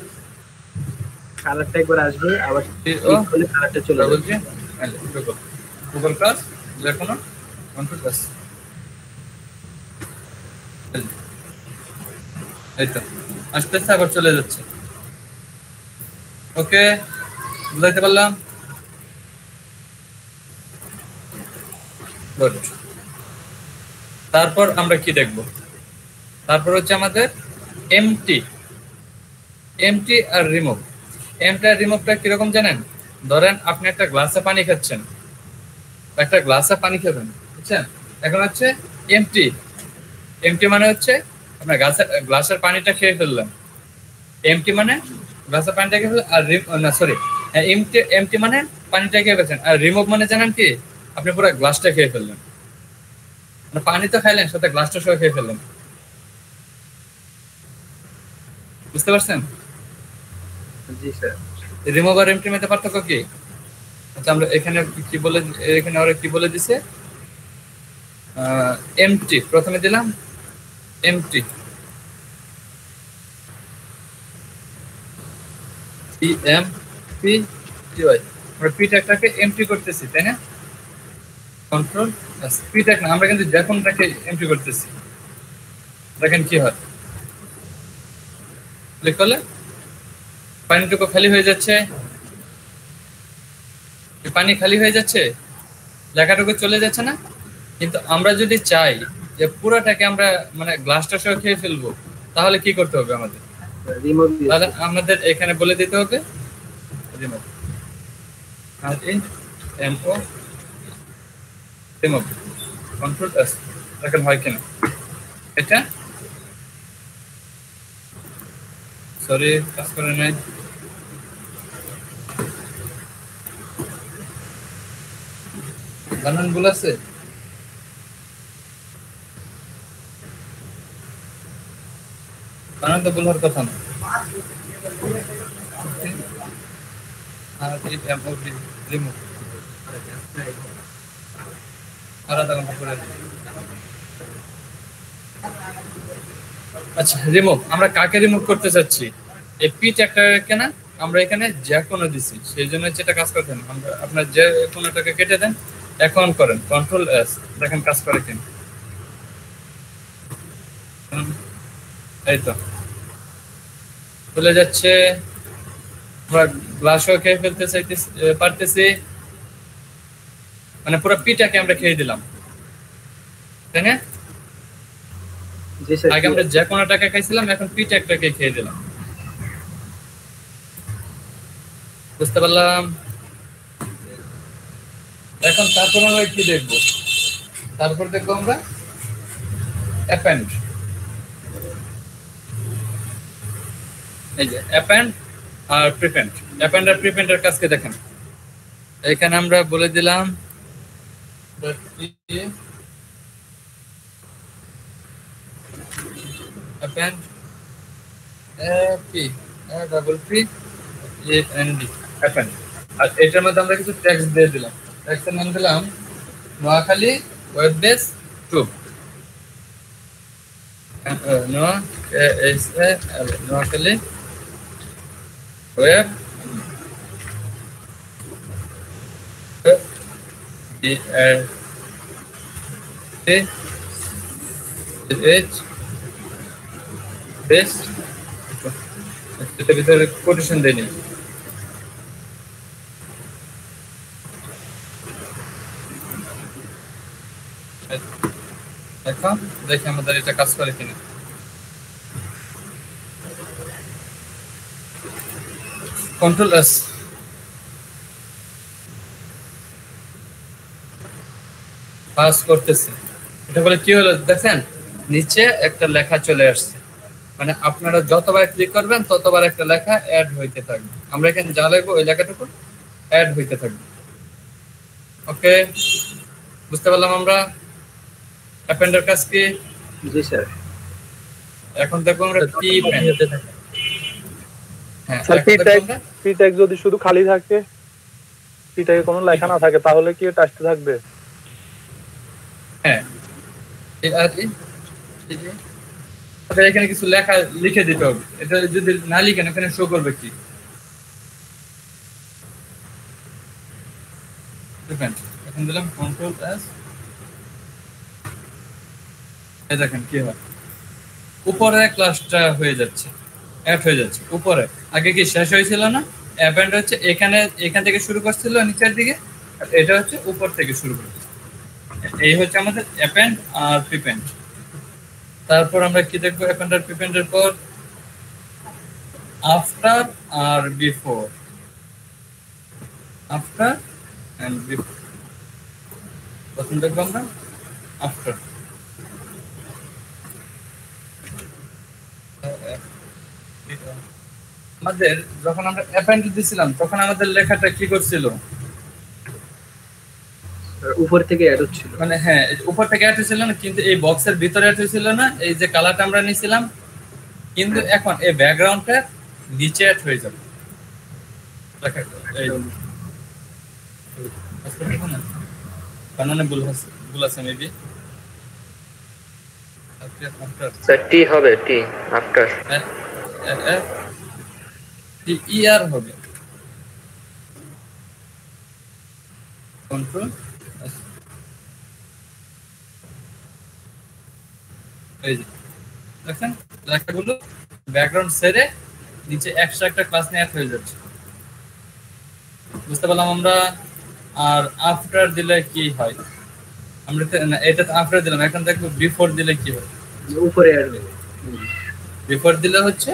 Speaker 3: কালারটা একবার আসবে, আবার ক্লিক করলে কালারটা চলে যাবে।
Speaker 1: টগল ক্লাস দেখুন, কন্ট্রোল ক্লাস, এই তো আস্তে আস্তে আবার চলে যাচ্ছে। ওকে, বুঝাইতে পারলাম? গুড। তারপর আমরা কি দেখব? তারপর হচ্ছে আমাদের এমটি আর রিমুভ। এমটি আর রিমুভটা কিরকম জানেন? ধরেন আপনি একটা গ্লাসে পানি খাচ্ছেন, একটা গ্লাসে পানি খাবেন, বুঝছেন? এখন হচ্ছে এমটি মানে হচ্ছে আপনার গ্লাসের পানিটা খেয়ে ফেললেন। এমটি মানে গ্লাসের পানিটা খেয়ে ফেললেন, আর না সরি, এমটি মানে পানিটা খেয়ে ফেলছেন, আর রিমুভ মানে জানেন কি? আপনি পুরো গ্লাসটা খেয়ে ফেললেন। মানে পানি তো খাইলেন, সাথে গ্লাসটা সহ খেয়ে ফেললেন। বুঝতে পারছেন?
Speaker 3: জি স্যার।
Speaker 1: রিমুভ আর এমটির মধ্যে পার্থক্য কি? আচ্ছা, আমরা এখানে কি বলে, এখানে ওরা কি বলে দিছে? এমটি প্রথমে দিলাম, এমটি আমরা পি ট্যাগটাকে এমটি করতেছি, তাই না? কন্ট্রোল পি ট্যাগ না, আমরা কিন্তু যখনটাকে এমটি করতেছি। দেখেন কি হয়, ক্লিক করলে পানিটুকু খালি হয়ে যাচ্ছে, পানি খালি হয়ে যাচ্ছে, লেখাটুকু চলে যাচ্ছে না? কিন্তু আমরা যদি চাই যে পুরোটাকে আমরা মানে গ্লাসটা সহ খেয়ে ফেলবো, তাহলে কি করতে হবে আমাদের? তাহলে আমাদের এখানে বলে দিতে হবে রিমুভ, আর এমও রিমুভ, কন্ট্রোল এস। দেখেন হয় কিনা এটা? সরি, কাজ করে নাই। বানান ভুল আছে? বানান তো ভুল হওয়ার কথা না। রিমুভ আচ্ছা, রিমুভ আমরা কাকে রিমুভ করতে চাচ্ছি? এই পি ট্যাগটাকে না, আমরা এখানে যে কোনো দিছি, সেই জন্য যেটা কাজ করতেন আমরা, আপনার যে কোনোটাকে কেটে দেন, এখন করেন কন্ট্রোল এস, দেখেন কাজ করে কিনা। এই তো চলে যাচ্ছে, আমরা গ্লাসও খেয়ে ফেলতে পারতেছি, মানে পুরো পিটাকে আমরা খেয়ে দিলাম, তাই না? আগে আমরা যে কোনো টাকা খাইছিলাম, এখন পিটাকটাকে খেয়ে দিলাম। বুঝতে পারলাম? এখন তারপর আমরা কি দেখবো? তারপর দেখবো আমরা অ্যাপেন্ড। এই যে অ্যাপেন্ড আর প্রিপেন্ড। অ্যাপেন্ড আর প্রিপেন্ডের কাজকে দেখেন, এখানে আমরা বলে দিলাম append append, আর এটার মধ্যে আমরা কিছু টেক্সট দিয়ে দিলাম। টেক্সটের নাম দিলাম Noakhali web base 2। Noakhali web base, এটার ভিতরে কোটেশন দেয়নি। এখন দেখি আমাদের এটা কাজ করে কিনা। কন্ট্রোল এস, পাস করতেছে। এটা বলে কি হলো দেখেন, নিচে একটা লেখা চলে আসছে, মানে আপনারা যতবার ক্লিক করবেন ততবার একটা লেখা অ্যাড হইতে থাকবে। আমরা এখানে যা লিখবো ওই লেখাটুকু অ্যাড হইতে থাকবে। ওকে, বুঝতে পারলাম আমরা অ্যাপেন্ডের কাজ কি?
Speaker 3: জি স্যার।
Speaker 1: এখন দেখো আমরা পি প্যান। হ্যাঁ,
Speaker 6: স্যার পি ট্যাগ যদি শুধু খালি থাকে, পি ট্যাগে কোনো লেখা না থাকে, তাহলে কি এটা আসতে থাকবে?
Speaker 1: হ্যাঁ, এখানে কিছু লেখা লিখে দিতে হবে। এটা যদি না লিখেন এখানে শো করবে কি? দেখেন এখন দিলাম কন্ট্রোল এস, এই দেখেন কি হয়, উপরে ক্লাসটা হয়ে যাচ্ছে, অ্যাড হয়ে যাচ্ছে উপরে। আগে কি শেষ হয়েছিল না? অ্যাপেন্ড হচ্ছে এখান থেকে শুরু করছিল নিচের দিকে, আর এটা হচ্ছে উপর থেকে শুরু করছে। এই হচ্ছে আমাদের অ্যাপেন্ড আর প্রিপেন্ড। তারপর আমরা কি দেখবো অ্যাপেন্ড আর প্রিপেন্ডের পর? আফটার আর বিফোর, আফটার এন্ড বিফোর। প্রথম দেখবো আমরা আফটার। আমাদের যখন আমরা অ্যাপেন্ড দিছিলাম তখন আমাদের লেখাটা কি করছিল?
Speaker 3: উপর থেকে অ্যাড হচ্ছিল,
Speaker 1: মানে হ্যাঁ উপর থেকে অ্যাড হয়েছিল না, কিন্তু এই বক্সের ভিতরে অ্যাড হয়েছিল না, এই যে কালারটা আমরা নিয়েছিলাম। কিন্তু এখন এই ব্যাকগ্রাউন্ডটা নিচে অ্যাড হয়ে যাবে। বানানে ভুল আছে মেবি।
Speaker 9: স্যার টি হবে, টি আফটার
Speaker 1: টি ইয়ার হবে। কন্ট্রোল এই যে দেখেন লেখাগুলো ব্যাকগ্রাউন্ড ছেড়ে নিচে এক্সট্রা একটা ক্লাস নিয়ে অ্যাড হয়ে যাচ্ছে। বুঝতে পারলাম আমরা। আর আফটার দিলে কি হয়? আমরা এটা তো আফটার দিলাম, এখন দেখবো বিফোর দিলে কি হয়।
Speaker 3: উপরে অ্যাড হবে।
Speaker 1: বিফোর দিলে হচ্ছে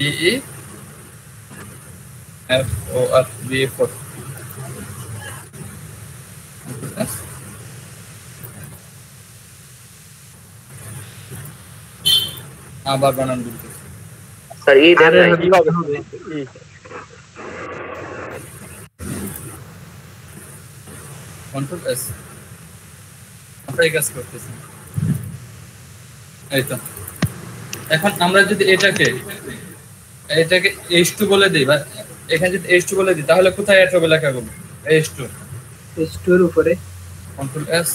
Speaker 1: ই এফ ও আর বিফোর। আবার বানান বলতে
Speaker 9: স্যার ই দেন নাই।
Speaker 6: কি হবে?
Speaker 1: কন্ট্রোল এস, আপনার কাজ করতেছি। এই তো এখন আমরা যদি এটাকে H2 বলে দিই, বা এখানে যদি H2 বলে দিই, তাহলে কোথায় অ্যাড হবে লেখাগুলো? H2
Speaker 3: এর উপরে।
Speaker 1: কন্ট্রোল এস,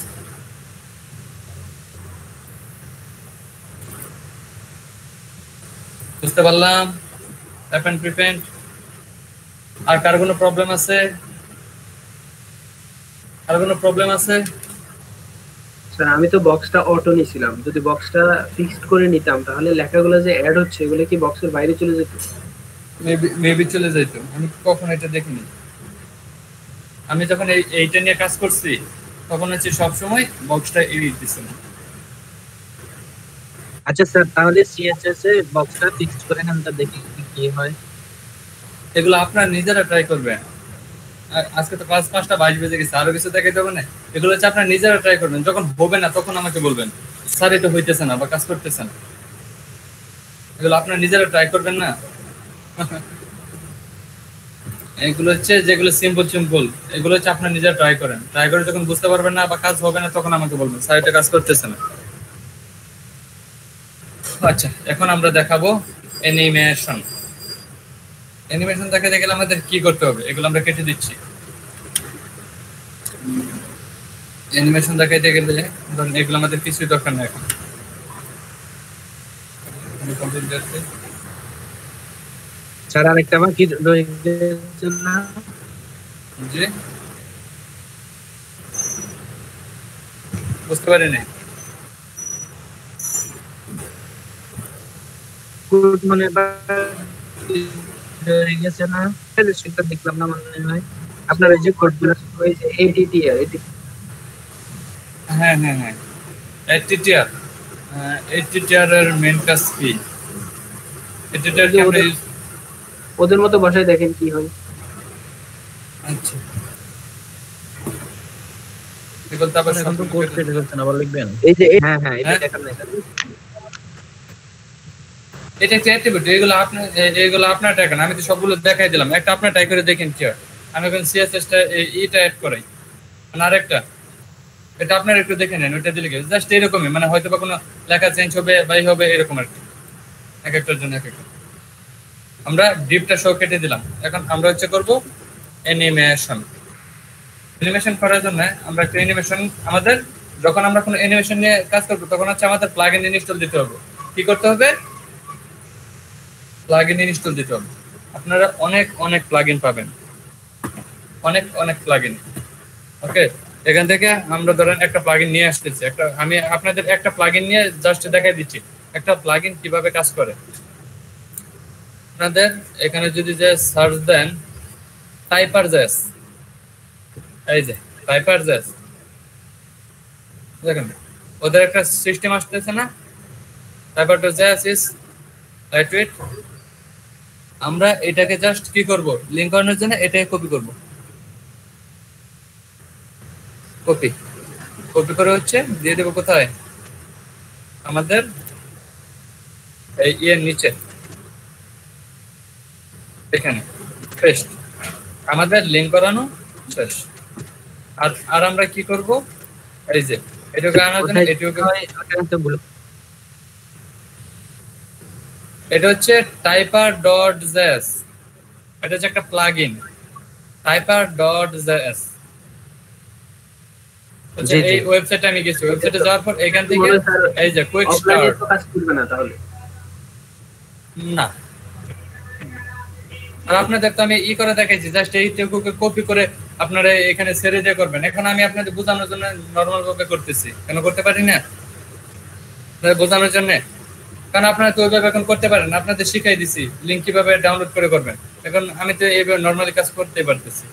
Speaker 1: বুঝতে পারলাম। অ্যাপেন্ড প্রিপেন্ড। আর কার কোনো প্রবলেম আছে? আর কোনো প্রবলেম আছে?
Speaker 3: স্যার আমি তো বক্সটা অটো নিছিলাম, যদি বক্সটা ফিক্সড করে নিতাম তাহলে লেখাগুলো যে অ্যাড হচ্ছে এগুলো কি বক্সের বাইরে চলে যেত?
Speaker 1: মেবি চলে যাইতো। আমি কখন এটা দেখিনি। আমি যখন এইটা নিয়ে কাজ করছি তখন হচ্ছে সবসময় বক্সটা এডিট দিছিল।
Speaker 7: আচ্ছা স্যার, তাহলে সিএসএস এ বক্সটা ফিক্সড করে আমরা দেখি কি হয়।
Speaker 1: এগুলো আপনারা নিজেরা ট্রাই করবেন। আজকে তো ক্লাস 5টা 22 বেজে গেছে, আরো কিছু দেখাইতে হবে না। এগুলো হচ্ছে আপনারা নিজেরা ট্রাই করবেন, যখন হবে না তখন আমাকে বলবেন স্যার এটা হইতেছে না বা কাজ করতেছে না। এগুলো আপনারা নিজেরা ট্রাই করবেন না। এগুলো হচ্ছে যেগুলো সিম্পল, এগুলো হচ্ছে আপনারা নিজেরা ট্রাই করেন। ট্রাই করে যখন বুঝতে পারবেন না বা কাজ হবে না তখন আমাকে বলবেন স্যার এটা কাজ করতেছে না। আচ্ছা, এখন আমরা দেখাবো অ্যানিমেশন। অ্যানিমেশন দেখাতে গেলে আমাদের কি করতে হবে? এগুলো আমরা কেটে দিচ্ছি। অ্যানিমেশন দেখাইতে গেলে ধরুন এগুলো আমাদের কিছুই দরকার নেই এখন।
Speaker 7: স্যার আরেকটা বাকি রয়ে গেছে না?
Speaker 1: জি, বুঝতে পারিনি।
Speaker 7: গুড মনে রয়ে গেছে না? সেটা দেখলাম না মনে হয়। আপনার এই যে কোডগুলো
Speaker 3: ওই যে এডিটিআর
Speaker 1: হ্যাঁ হ্যাঁ হ্যাঁ এটিটিআর এটিটিআর এর মেন কাজ কি? এটিটিআর কি আমরা
Speaker 3: ওদের মতো বসায় দেখেন কি হয়।
Speaker 1: আচ্ছা এগুলো তো আবার
Speaker 7: এখন তো কোড কেটে যাচ্ছে না, আবার লিখবেন।
Speaker 3: এই যে হ্যাঁ হ্যাঁ এটা দেখান না,
Speaker 1: এটা একটা অ্যাট্রিবিউট, এগুলো আপনার ট্যাগ না, আমি তো সবগুলো দেখাই দিলাম। একটা আপনার ট্যাগ করে দেখেন কি হয়। আমি এখন সিএসএস টা এটা অ্যাড করাই, মানে আরেকটা এটা আপনার একটু দেখে নেন, ওইটা দিলে জাস্ট এরকমই, মানে হয়তো বা কোনো লেখা চেঞ্জ হবে বাই হবে এরকম আর কি, এক একটার জন্য এক একটা। আমরা ডিপটা সহ কেটে দিলাম। এখন আমরা হচ্ছে করবো অ্যানিমেশন। অ্যানিমেশন করার জন্য আমরা একটা অ্যানিমেশন, আমাদের যখন আমরা কোনো অ্যানিমেশন নিয়ে কাজ করবো তখন হচ্ছে আমাদের প্লাগইন ইনস্টল দিতে হবে। কি করতে হবে? প্লাগইন ইনস্টল দিতে হবে। আপনারা অনেক অনেক প্লাগইন পাবেন, অনেক অনেক প্লাগইন। ওকে, এখান থেকে আমরা ধরেন একটা প্লাগইন নিয়ে আসতেছি। আমি আপনাদের একটা প্লাগইন নিয়ে জাস্ট দেখাই দিচ্ছি একটা প্লাগইন কিভাবে কাজ করে। আপনাদের এখানে যদি যে সার্চ দেন টাইপারজেস, এই যে টাইপারজেস, দেখেন ওদের একটা সিস্টেম আসতেছে না, টাইপারজেস ইজ লাইটওয়েট। আমরা এটাকে জাস্ট কি করব, লিংক করানোর জন্য এটাকে কপি করব। কপি করে হচ্ছে দিয়ে দেবো কোথায়, আমাদের এই এর নিচে এখানে পেস্ট। আমাদের লিংক করানো শেষ। আর আমরা কি করব, এই যে এটাকে আনার জন্য এটা হচ্ছে typer.js, এটা হচ্ছে একটা প্লাগইন typer.js। আচ্ছা এই ওয়েবসাইটে আমি গেছি, ওয়েবসাইটে যাওয়ার পর এখান থেকে এই যে কুইক স্টার্ট
Speaker 3: কাজ করবে না তাহলে
Speaker 1: না। আর আপনাদের তো আমি করে দেখাইছি, জাস্ট এইটুকুকে কপি করে আপনারা এখানে ছেড়ে দিয়ে করবেন। এখন আমি আপনাদের বোঝানোর জন্য নরমাল ভাবে করতেছি, কেন করতে পারি না বোঝানোর জন্য, কারণ আপনারা তো ওইভাবে এখন করতে পারেন। আপনাদের শিখাই দিছি লিংক কিভাবে ডাউনলোড করে করবেন। এখন আমি তো এইভাবে নরমালি কাজ করতেই পারতেছি।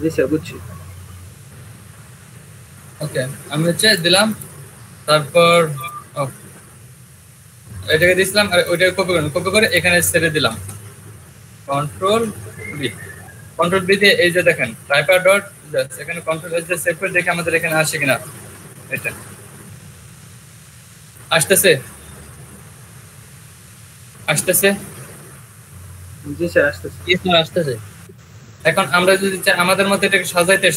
Speaker 3: জি স্যার বুঝছি।
Speaker 1: ওকে, আমি হচ্ছে দিলাম, তারপর এটাকে দিছিলাম আর ওইটাকে কপি করে এখানে ছেড়ে দিলাম। কন্ট্রোল বি দিয়ে এই যে দেখেন typer.js, এখানে কন্ট্রোল এস দিয়ে সেভ করে দেখে আমাদের এখানে আসে কিনা। এটা আসতেছে
Speaker 3: জি স্যার আসতেছে।
Speaker 1: এখন আমরা যদি চাই আমাদের মতো এটাকে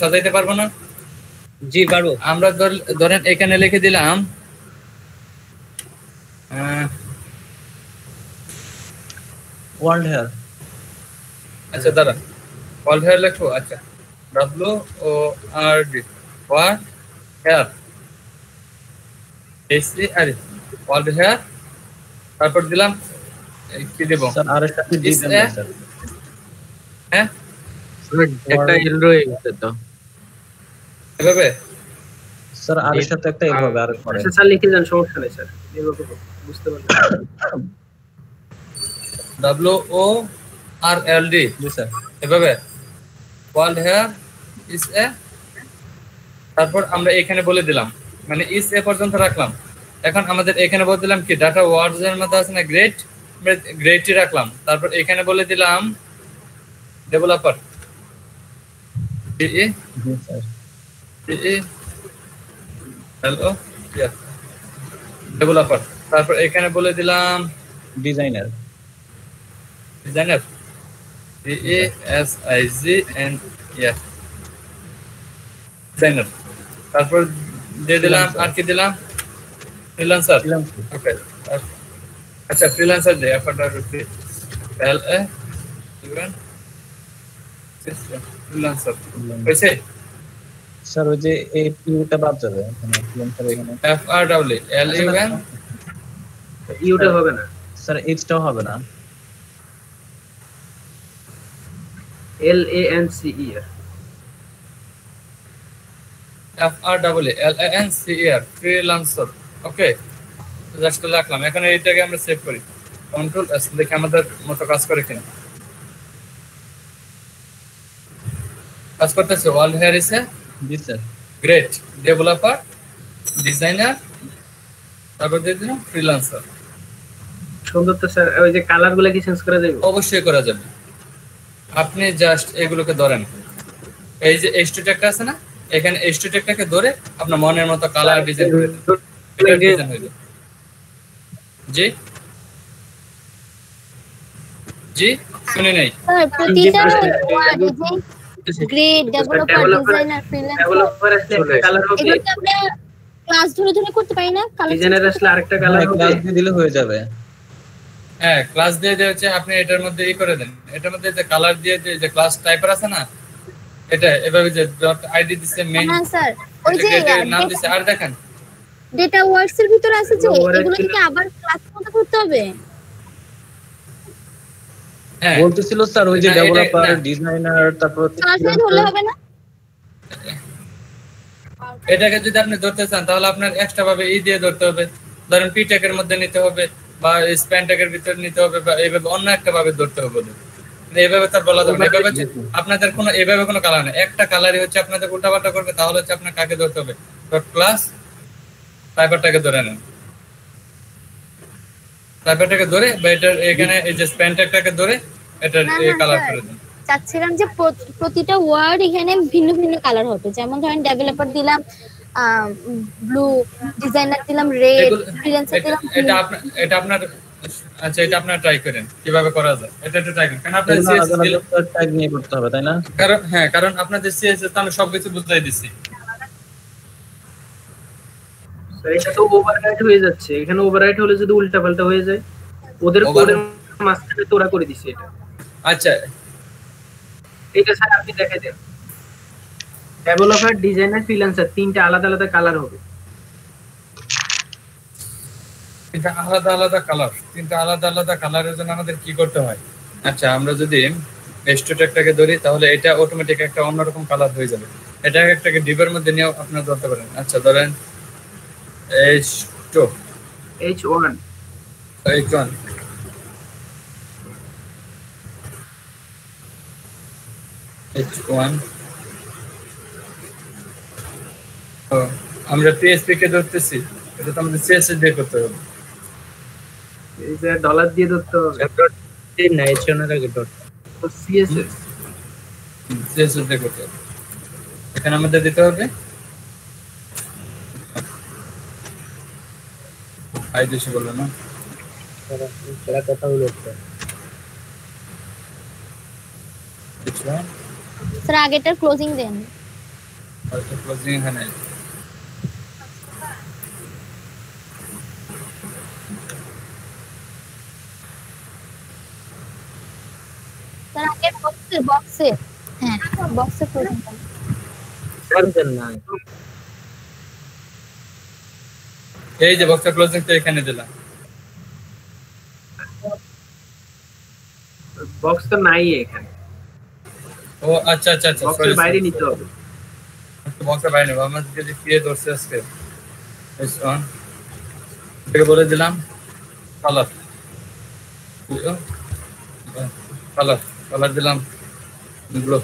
Speaker 1: সাজাইতে পারবো না?
Speaker 5: জি পারবো।
Speaker 1: আমরা ধরেন এখানে লিখে দিলাম
Speaker 7: ওয়ার্ল্ড হেয়ার।
Speaker 1: আচ্ছা দাঁড়া, ওয়ার্ল্ড হেয়ার লেখো। আচ্ছা WORD world here world here, তারপর দিলাম কি দেব
Speaker 7: স্যার আর একটা কি দিবেন না স্যার?
Speaker 1: হ্যাঁ
Speaker 3: একটা এল রয়ে গেছে তো
Speaker 1: এভাবে
Speaker 7: স্যার আর এর সাথে একটা এল হবে আর পরে।
Speaker 3: আচ্ছা স্যার লিখে দেন, সমস্যা নেই স্যার, এভাবে বুঝতে পারবেন।
Speaker 1: WORLD
Speaker 7: জি স্যার
Speaker 1: এভাবে ওয়ার্ল্ড হেয়ার ইজ এ, তারপর আমরা এখানে বলে দিলাম, মানে ইজ এ পর্যন্ত রাখলাম। এখন আমাদের এখানে বলে দিলাম কি ডাটা ওয়ার্ডস এর মধ্যে আছে না গ্রেটই রাখলাম। তারপর এখানে বলে দিলাম ডেভেলপার DE হ্যালো ডেভেলপার, তারপর এখানে বলে দিলাম
Speaker 7: ডিজাইনার
Speaker 1: ডিজাইনার, তারপর দিয়ে দিলাম আর কি দিলাম ফ্রিল্যান্সার। ওকে আচ্ছা ফ্রিল্যান্সার দে ফ্রিল্যান্সার হয়েছে
Speaker 7: স্যার। ওই যে এই ইউটা বাদ যাবে এখানে ফ্রিল্যান্সার, এখানে
Speaker 1: FRLUN
Speaker 3: ইউটা হবে না
Speaker 7: স্যার, এইচটাও হবে না।
Speaker 3: LANCER
Speaker 1: FRLANCER freelancer. ওকে জাস্ট রাখলাম। এখন এইটাকে আমরা সেভ করি, কন্ট্রোল এস, দেখি আমাদের মতো কাজ করে কিনা। কাজ করতেছে। World hair is a
Speaker 7: G sir
Speaker 1: great developer designer, তারপর দিয়ে দিলাম ফ্রিল্যান্সার।
Speaker 3: সুন্দর তো স্যার। ওই যে কালার গুলো কি চেঞ্জ করা যাবে?
Speaker 1: অবশ্যই করা যাবে। আপনি জাস্ট এগুলোকে ধরেন, এই যে H2 ট্যাগটা আছে না, এখানে H2 ট্যাগটাকে ধরে আপনার মনের মতো কালার ডিজাইন করে দেন। এটা ডিজাইন হয়ে যাবে। জি জি শুনে নাই
Speaker 8: স্যার প্রতিটা grade developer designer freelancer
Speaker 3: developer আসলে কালার হবে,
Speaker 8: এগুলো কি আমরা ক্লাস ধরে ধরে করতে পারি না?
Speaker 3: ডিজাইনার আসলে আরেকটা কালার হবে,
Speaker 10: ক্লাস দিয়ে দিলে হয়ে যাবে।
Speaker 1: হ্যাঁ, ক্লাস দিয়ে দিয়ে হচ্ছে আপনি এটার মধ্যে ই করে দেন, এটার মধ্যে যে কালার দিয়ে যে ক্লাস টাইপার আছে না, এটা এভাবে যে ডট আইডি দিছে মেইন।
Speaker 8: হ্যাঁ স্যার, ওই যে
Speaker 1: নাম দিছে। আর দেখেন
Speaker 8: ডেটা ওয়ার্কস এর ভিতরে আছে যে এগুলো কি আবার ক্লাস মতো করতে হবে?
Speaker 1: হ্যাঁ
Speaker 10: বলতেছিল স্যার ওই যে ডেভেলপার ডিজাইনার তারপর
Speaker 8: ক্লাস ধরলে হবে না?
Speaker 1: এটাকে যদি আপনি ধরতে চান তাহলে আপনার এক্সট্রা ভাবে ই দিয়ে ধরতে হবে, ধরেন পি ট্যাগের মধ্যে নিতে হবে বা স্প্যান ট্যাগের ভিতরে নিতে হবে বা এইভাবে অন্য একটা ভাবে ধরতে হবে। এইভাবে তার বলা যাবে না। এভাবে আপনাদের কোনো এভাবে কোনো কালার নেই, একটা কালারই হচ্ছে আপনাদের উল্টাপাল্টা করবে। তাহলে হচ্ছে আপনার কাকে ধরতে হবে, ডট ক্লাস টাইপারটাকে ধরে নেন, টাইপারটাকে ধরে বা এটার এখানে এই যে স্প্যান ট্যাগটাকে ধরে এটার এই কালার করে দেন।
Speaker 8: চাচ্ছিলাম যে প্রতিটা ওয়ার্ড এখানে ভিন্ন ভিন্ন কালার হবে, যেমন ধরেন ডেভেলপার দিলাম ব্লু, ডিজাইনার দিলাম রেড, ফ্রিল্যান্সার দিলাম।
Speaker 1: এটা আপনার আচ্ছা, এটা আপনারা ট্রাই করেন কিভাবে করা যায়, এটা একটু ট্রাই করেন। কারণ আপনাদের সিএসএস
Speaker 10: ট্যাগ নিয়ে করতে হবে তাই না?
Speaker 1: কারণ আপনাদের সিএসএস তো আমি সবকিছু বুঝাই দিছি।
Speaker 3: এটা তো ওভাররাইট হয়ে যাচ্ছে, এখানে ওভাররাইট হলে যদি উল্টাপাল্টা হয়ে যায়, ওদের কোডের মাঝখানে তোরা করে দিছে এটা।
Speaker 1: আচ্ছা
Speaker 3: এটা স্যার আপনি দেখাই দেন, ডেভেলপার ডিজাইনার ফ্রিল্যান্সার তিনটা আলাদা আলাদা কালার হবে।
Speaker 1: এটা আলাদা আলাদা কালার, তিনটা আলাদা আলাদা কালারের জন্য আমাদের কি করতে হয়? আচ্ছা, আমরা যদি H2 ট্যাগটাকে ধরি তাহলে এটা অটোমেটিক একটা অন্যরকম কালার হয়ে যাবে। এটা একটাকে ডিপের মধ্যে নিয়ে আপনারা ধরতে পারেন। আচ্ছা ধরেন H2
Speaker 3: H1
Speaker 1: আমরা PHP কে ধরতেছি, এটা তো আমাদের CSS দিয়ে করতে হবে।
Speaker 3: এই যে ডলার দিয়ে ধরতে হবে
Speaker 5: না, H1 এর আগে ডট
Speaker 3: CSS
Speaker 1: দিয়ে করতে হবে। এখানে আমাদের দিতে হবে আইডিসি বললো না,
Speaker 5: সেটা কথা হলো
Speaker 8: স্যার আগেটার ক্লোজিং দেন।
Speaker 1: ক্লোজিং এখানে
Speaker 8: স্যার আগের বক্সে হ্যাঁ বক্সে ক্লোজিং
Speaker 5: করবেন না।
Speaker 1: এই যে বক্সটা ক্লোজিং তো এখানে দিলাম।
Speaker 3: বক্স তো নাই এখানে।
Speaker 1: ও আচ্ছা আচ্ছা আচ্ছা,
Speaker 3: বক্সের বাইরে নিতে হবে।
Speaker 1: বক্সের বাইরে নেব। আমরা যদি ক্রিয়েট করছি আজকে H1 এটাকে বলে দিলাম কালার, কালার দিলাম ব্লু,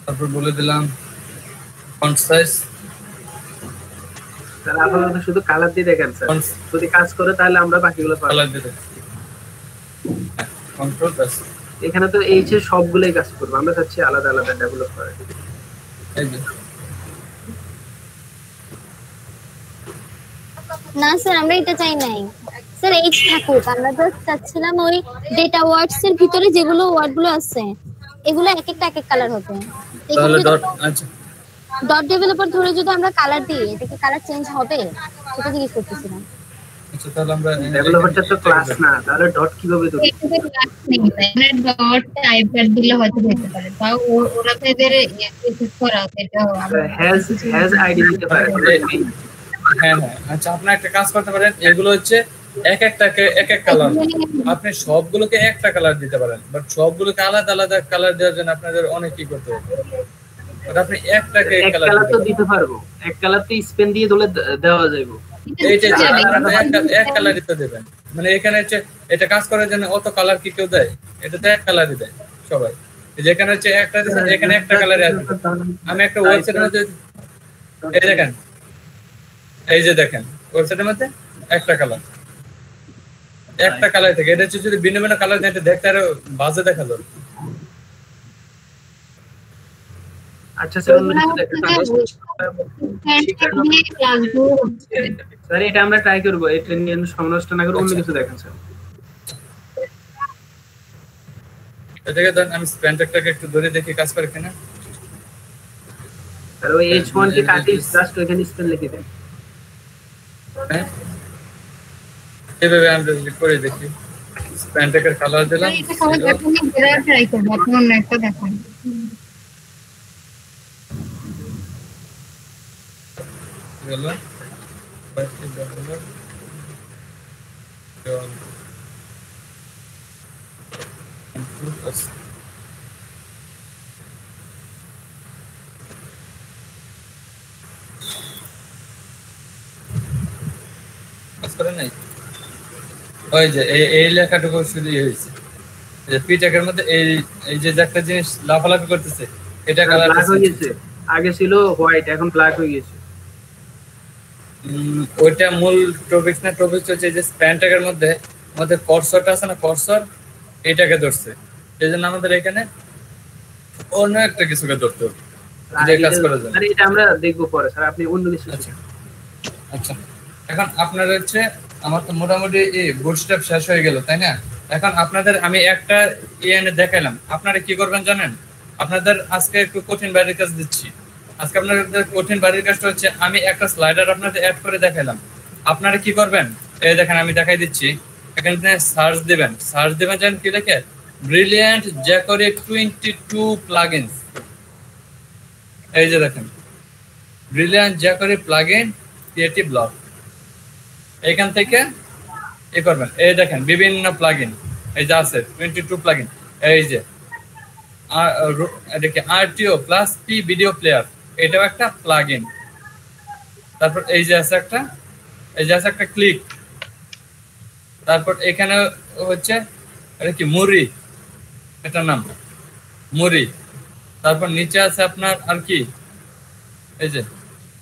Speaker 1: তারপর বলে দিলাম ফন্ট সাইজ।
Speaker 3: তাহলে আপনারা শুধু কালার দিয়ে দেখেন স্যার, যদি কাজ করে তাহলে আমরা বাকিগুলো পাবো।
Speaker 1: কালার দিয়ে কন্ট্রোল প্লাস,
Speaker 3: এখানে তো H এর সবগুলোই কাজ করবে, আমরা চাচ্ছি আলাদা আলাদা ডেভেলপ করে।
Speaker 1: এই যে
Speaker 8: না স্যার আমরা এটা চাই নাই স্যার, H থাকুক। আমরা জাস্ট চাচ্ছিলাম ওই ডেটা ওয়ার্ডস এর ভিতরে যেগুলো ওয়ার্ড গুলো আছে এগুলো এক একটা এক এক কালার হবে।
Speaker 1: তাহলে ডট আচ্ছা
Speaker 8: ডট ডেভেলপার ধরে যদি আমরা কালার দিই এটা কি কালার চেঞ্জ হবে সেটা জিজ্ঞেস করতেছিলাম।
Speaker 1: আচ্ছা, তাহলে আমরা
Speaker 3: ডেভেলপারটা তো ক্লাস না, তাহলে ডট কিভাবে দেব?
Speaker 4: এটাতে ক্লাস নেই, মানে ডট টাইপার দিলে হয়তো হতে পারে, তাও ওরা তো এদের ইউজ করা এটা
Speaker 3: হ্যাজ আইডি দিতে পারে।
Speaker 1: হ্যাঁ হ্যাঁ আচ্ছা, আপনি একটা কাজ করতে পারেন, এগুলো হচ্ছে এক একটাকে এক এক কালার, আপনি সবগুলোকে একটা কালার দিতে পারেন, বাট সবগুলোকে আলাদা আলাদা কালার দেওয়ার জন্য আপনাদের অনেক কি করতে হবে। আপনি একটাকে
Speaker 3: এক কালার তো দিতে পারবো, এক কালার তো স্পেন দিয়ে ধরে দেওয়া যাবে।
Speaker 1: এইটা এক কালার দিতে দেবেন, মানে এখানে হচ্ছে এটা কাজ করার জন্য অত কালার কি কেউ দেয়? এটা তো এক কালারই দেয় সবাই। যেখানে হচ্ছে একটা এখানে একটা কালারে আসবে। আমি একটা ওয়েবসাইটের মধ্যে এই দেখেন, এই যে দেখেন ওয়েবসাইটের মধ্যে একটা কালার থেকে এটা হচ্ছে যদি ভিন্ন ভিন্ন কালার দিয়ে দেখতে আরো বাজে দেখা যাবে।
Speaker 3: আচ্ছা স্যার, অন্য কিছু দেখেন স্যার, এটা আমরা ট্রাই করবো, এটা নিয়ে সমালোচনা না করে অন্য কিছু দেখেন স্যার।
Speaker 1: এটাকে দেন, আমি স্প্যানটাকে একটু ধরে দেখি কাজ করে কিনা।
Speaker 3: আর ওই H1 কে কাটি জাস্ট ওখানে স্পেল লিখে দেন।
Speaker 1: হ্যাঁ, এভাবে আমরা করে দেখি। স্প্যানটাকের কালার দিলাম,
Speaker 4: এটা সবাই আপনি বেরা ট্রাই করব, আপনি অন্য একটা দেখুন।
Speaker 1: গেল বাকি দেখো নাই। ওই যে এই লেখাটুকু শুধু হয়েছে যে পিটাকের মধ্যে এই যে একটা জিনিস লাফালাফি করতেছে, এটা কালার
Speaker 3: ব্ল্যাক হয়ে গেছে। আগে ছিল হোয়াইট, এখন ব্ল্যাক হয়ে গেছে।
Speaker 1: ওইটা মূল টপিক না। টপিক হচ্ছে যে স্প্যান ট্যাগের মধ্যে কর্সরটা আছে না, কর্সর এটাকে ধরছে। এই জন্য আমাদের এখানে অন্য একটা কিছুকে ধরতে হবে যে কাজ করার জন্য।
Speaker 3: আরে এটা আমরা দেখবো পরে স্যার, আপনি অন্য কিছু।
Speaker 1: আচ্ছা, এখন আপনার হচ্ছে আমার তো মোটামুটি এই বুটস্ট্র্যাপ শেষ হয়ে গেল, তাই না? এখন আপনাদের আমি একটা এনে দেখাইলাম, আপনারা কি করবেন জানেন? আপনাদের আজকে একটু কঠিন বাড়ির কাজ দিচ্ছি। আজকে আপনাদের কঠিন বাড়ির কাজটা হচ্ছে আমি একটা স্লাইডার আপনাদের অ্যাড করে দেখাইলাম। আপনারা কি করবেন, এই দেখেন আমি দেখাই দিচ্ছি। এখানে সার্চ দিবেন, জানেন কি দেখে? ব্রিলিয়ান্ট জ্যাকোরি 22 প্লাগইনস। এই যে দেখেন ব্রিলিয়ান্ট জ্যাকোরি প্লাগইন ক্রিয়েটিভ ব্লক। এখান থেকে এ করবেন, এই দেখেন বিভিন্ন প্লাগইন এই যে আছে 22 প্লাগইন। এই যে দেখে RTO plus P video player, এটাও একটা প্লাগইন। তারপর এই যে আছে একটা ক্লিক। তারপর এখানে হচ্ছে এটা কি মুরি, এটার নাম মুরি। তারপর নিচে আছে আপনার আর কি এই যে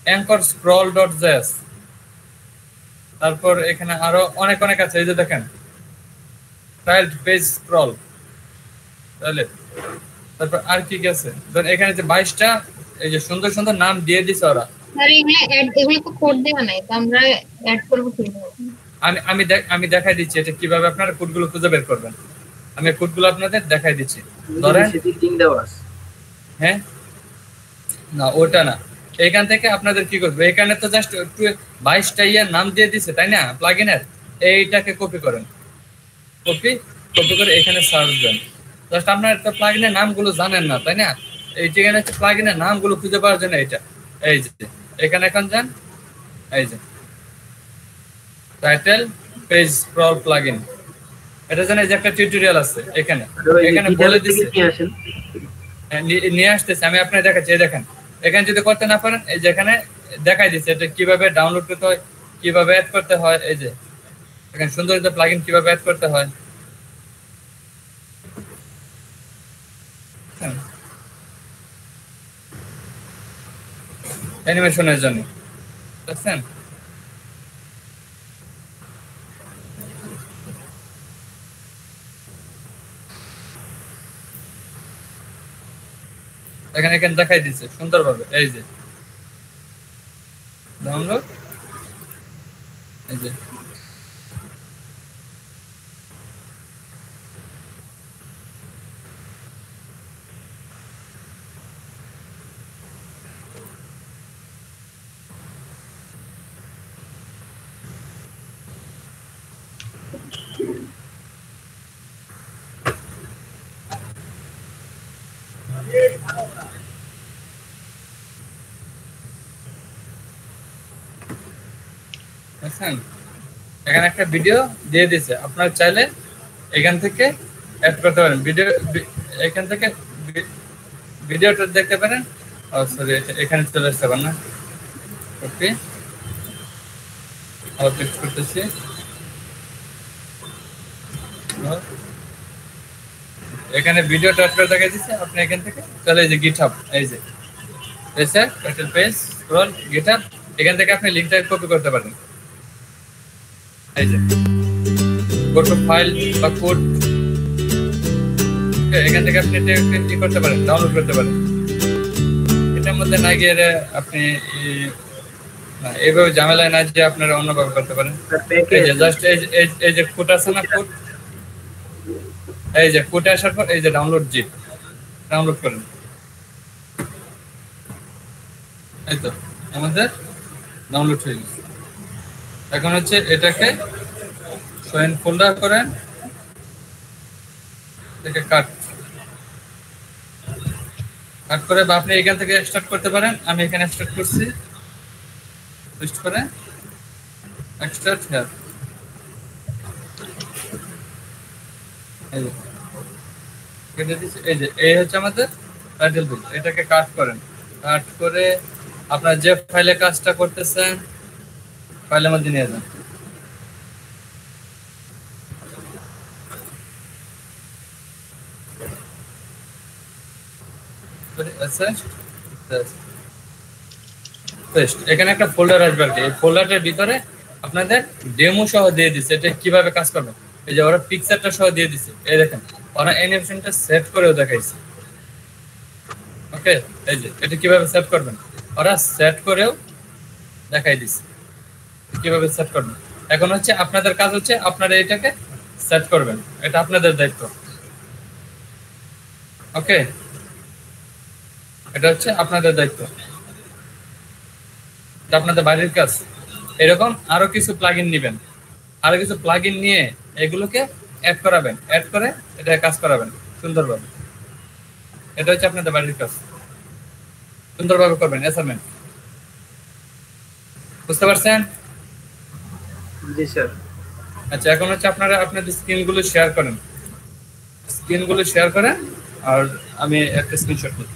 Speaker 1: অ্যাঙ্কর scroll.js। তারপর এখানে আরো অনেক আছে, এই যে দেখেন টাইলড পেজ স্ক্রল। তাহলে তারপর আর কি আছে, ধর এখানে যে 22টা এই যে সুন্দর সুন্দর নাম দিয়ে দিছে ওরা।
Speaker 4: স্যার এগুলো তো কোড দেওয়া নাই, তো আমরা অ্যাড করব কিভাবে?
Speaker 1: আমি দেখাই দিচ্ছি এটা কিভাবে আপনারা কোডগুলো খুঁজে বের করবেন। আমি কোডগুলো আপনাদের দেখাই দিচ্ছি। ধরেন
Speaker 3: লিংক দেওয়া আছে।
Speaker 1: হ্যাঁ, না ওটা না, এখান থেকে আপনাদের কি করবে, এখানে তো জাস্ট 22টা নাম দিয়ে দিছে, তাই না? প্লাগইনের এইটাকে কপি করেন, কপি করে এখানে সার্চ দেন। জাস্ট আপনার তো প্লাগইনের নামগুলো জানেন না, তাই না? এই যেখানে হচ্ছে প্লাগইনের নামগুলো খুঁজে পাওয়ার জন্য এটা এই যে এখানে এখন যান, এই যে টাইটেল পেজ স্ক্রল প্লাগইন, এটা জানেন যে একটা টিউটোরিয়াল আছে এখানে বলে দিছি নিয়ে আসতেছে। আমি আপনাকে দেখাচ্ছি, এই দেখেন এখানে যদি করতে না পারেন এই যে এখানে দেখাই দিচ্ছে এটা কিভাবে ডাউনলোড করতে হয়, কিভাবে অ্যাড করতে হয়। এই যে এখানে সুন্দর একটা প্লাগইন কিভাবে অ্যাড করতে হয়। অ্যানিমেশনের জন্য বুঝছেন? এখানে দেখাই দিচ্ছে সুন্দরভাবে। এই যে ডাউনলোড, এই যে এখানে একটা ভিডিও দিয়ে দিছে, আপনারা চাইলে এখান থেকে অ্যাড করতে পারেন। ভিডিও এখান থেকে ভিডিওটা দেখতে পারেন। সরি, এখানে চলে আসতে পারেন না। ওকে, আবার ক্লিক করতেছি। এখানে ভিডিও টাইপ করে দেখাই দিচ্ছে, আপনি এখান থেকে চলে এই যে GitHub, এই যে এসে টাইটেল পেজ স্ক্রল GitHub, এখান থেকে আপনি লিংকটা কপি করতে পারেন। এই যে গো টু ফাইল বা কোড, এখান থেকে আপনি এটা কি করতে পারেন, ডাউনলোড করতে পারেন। এটার মধ্যে না গিয়ে আপনি এইভাবে ঝামেলায় না যে আপনারা অন্যভাবে করতে পারেন। এই যে জাস্ট এই যে কোড আছে না, কোড, এই যে কোড আসার পর এই যে ডাউনলোড জিপ ডাউনলোড করেন। এই তো আমাদের ডাউনলোড হয়ে গেছে। এখন হচ্ছে এটাকে সয়েন ফোল্ডার করেন, এটাকে কাট করে বা আপনি এখান থেকে স্টার্ট করতে পারেন। আমি এখানে স্টার্ট করছি, পেস্ট করে এক্সট্রাক্ট হিয়ার। এই যে কেটে দিচ্ছি, এই যে এই হচ্ছে আমাদের টাইটেল পেজ। এটাকে কাট করেন, কাট করে আপনার যে ফাইলে কাজটা করতেছেন ফাইলের মধ্যে নিয়ে যান। এখানে একটা ফোল্ডার আসবে আর কি। এই ফোল্ডারের ভিতরে আপনাদের ডেমো সহ দিয়ে দিচ্ছে এটা কিভাবে কাজ করবে। এই যে ওরা পিকচারটা সহ দিয়ে দিচ্ছে, এই দেখেন ওরা অ্যানিমেশনটা সেট করেও দেখাইছে। ওকে, এই যে এটা কিভাবে সেট করবেন ওরা সেট করেও দেখাই দিচ্ছে কিভাবে সেট করবেন। এখন হচ্ছে আপনাদের কাজ হচ্ছে আপনারা এটাকে সেট করবেন, এটা আপনাদের দায়িত্ব। ওকে, এটা হচ্ছে আপনাদের দায়িত্ব, এটা আপনাদের বাড়ির কাজ। এরকম আরো কিছু প্লাগইন নেবেন, আরো কিছু প্লাগইন নিয়ে এগুলোকে অ্যাড করাবেন, অ্যাড করে এটা কাজ করাবেন সুন্দরভাবে। এটা হচ্ছে আপনাদের বাড়ির কাজ, সুন্দরভাবে করবেন অ্যাসাইনমেন্ট। বুঝতে পারছেন?
Speaker 3: জি স্যার।
Speaker 1: আচ্ছা, এখন হচ্ছে আপনারা আপনাদের স্ক্রিনগুলো শেয়ার করেন, স্ক্রিনগুলো শেয়ার করেন আর আমি একটা স্ক্রিনশট নিই।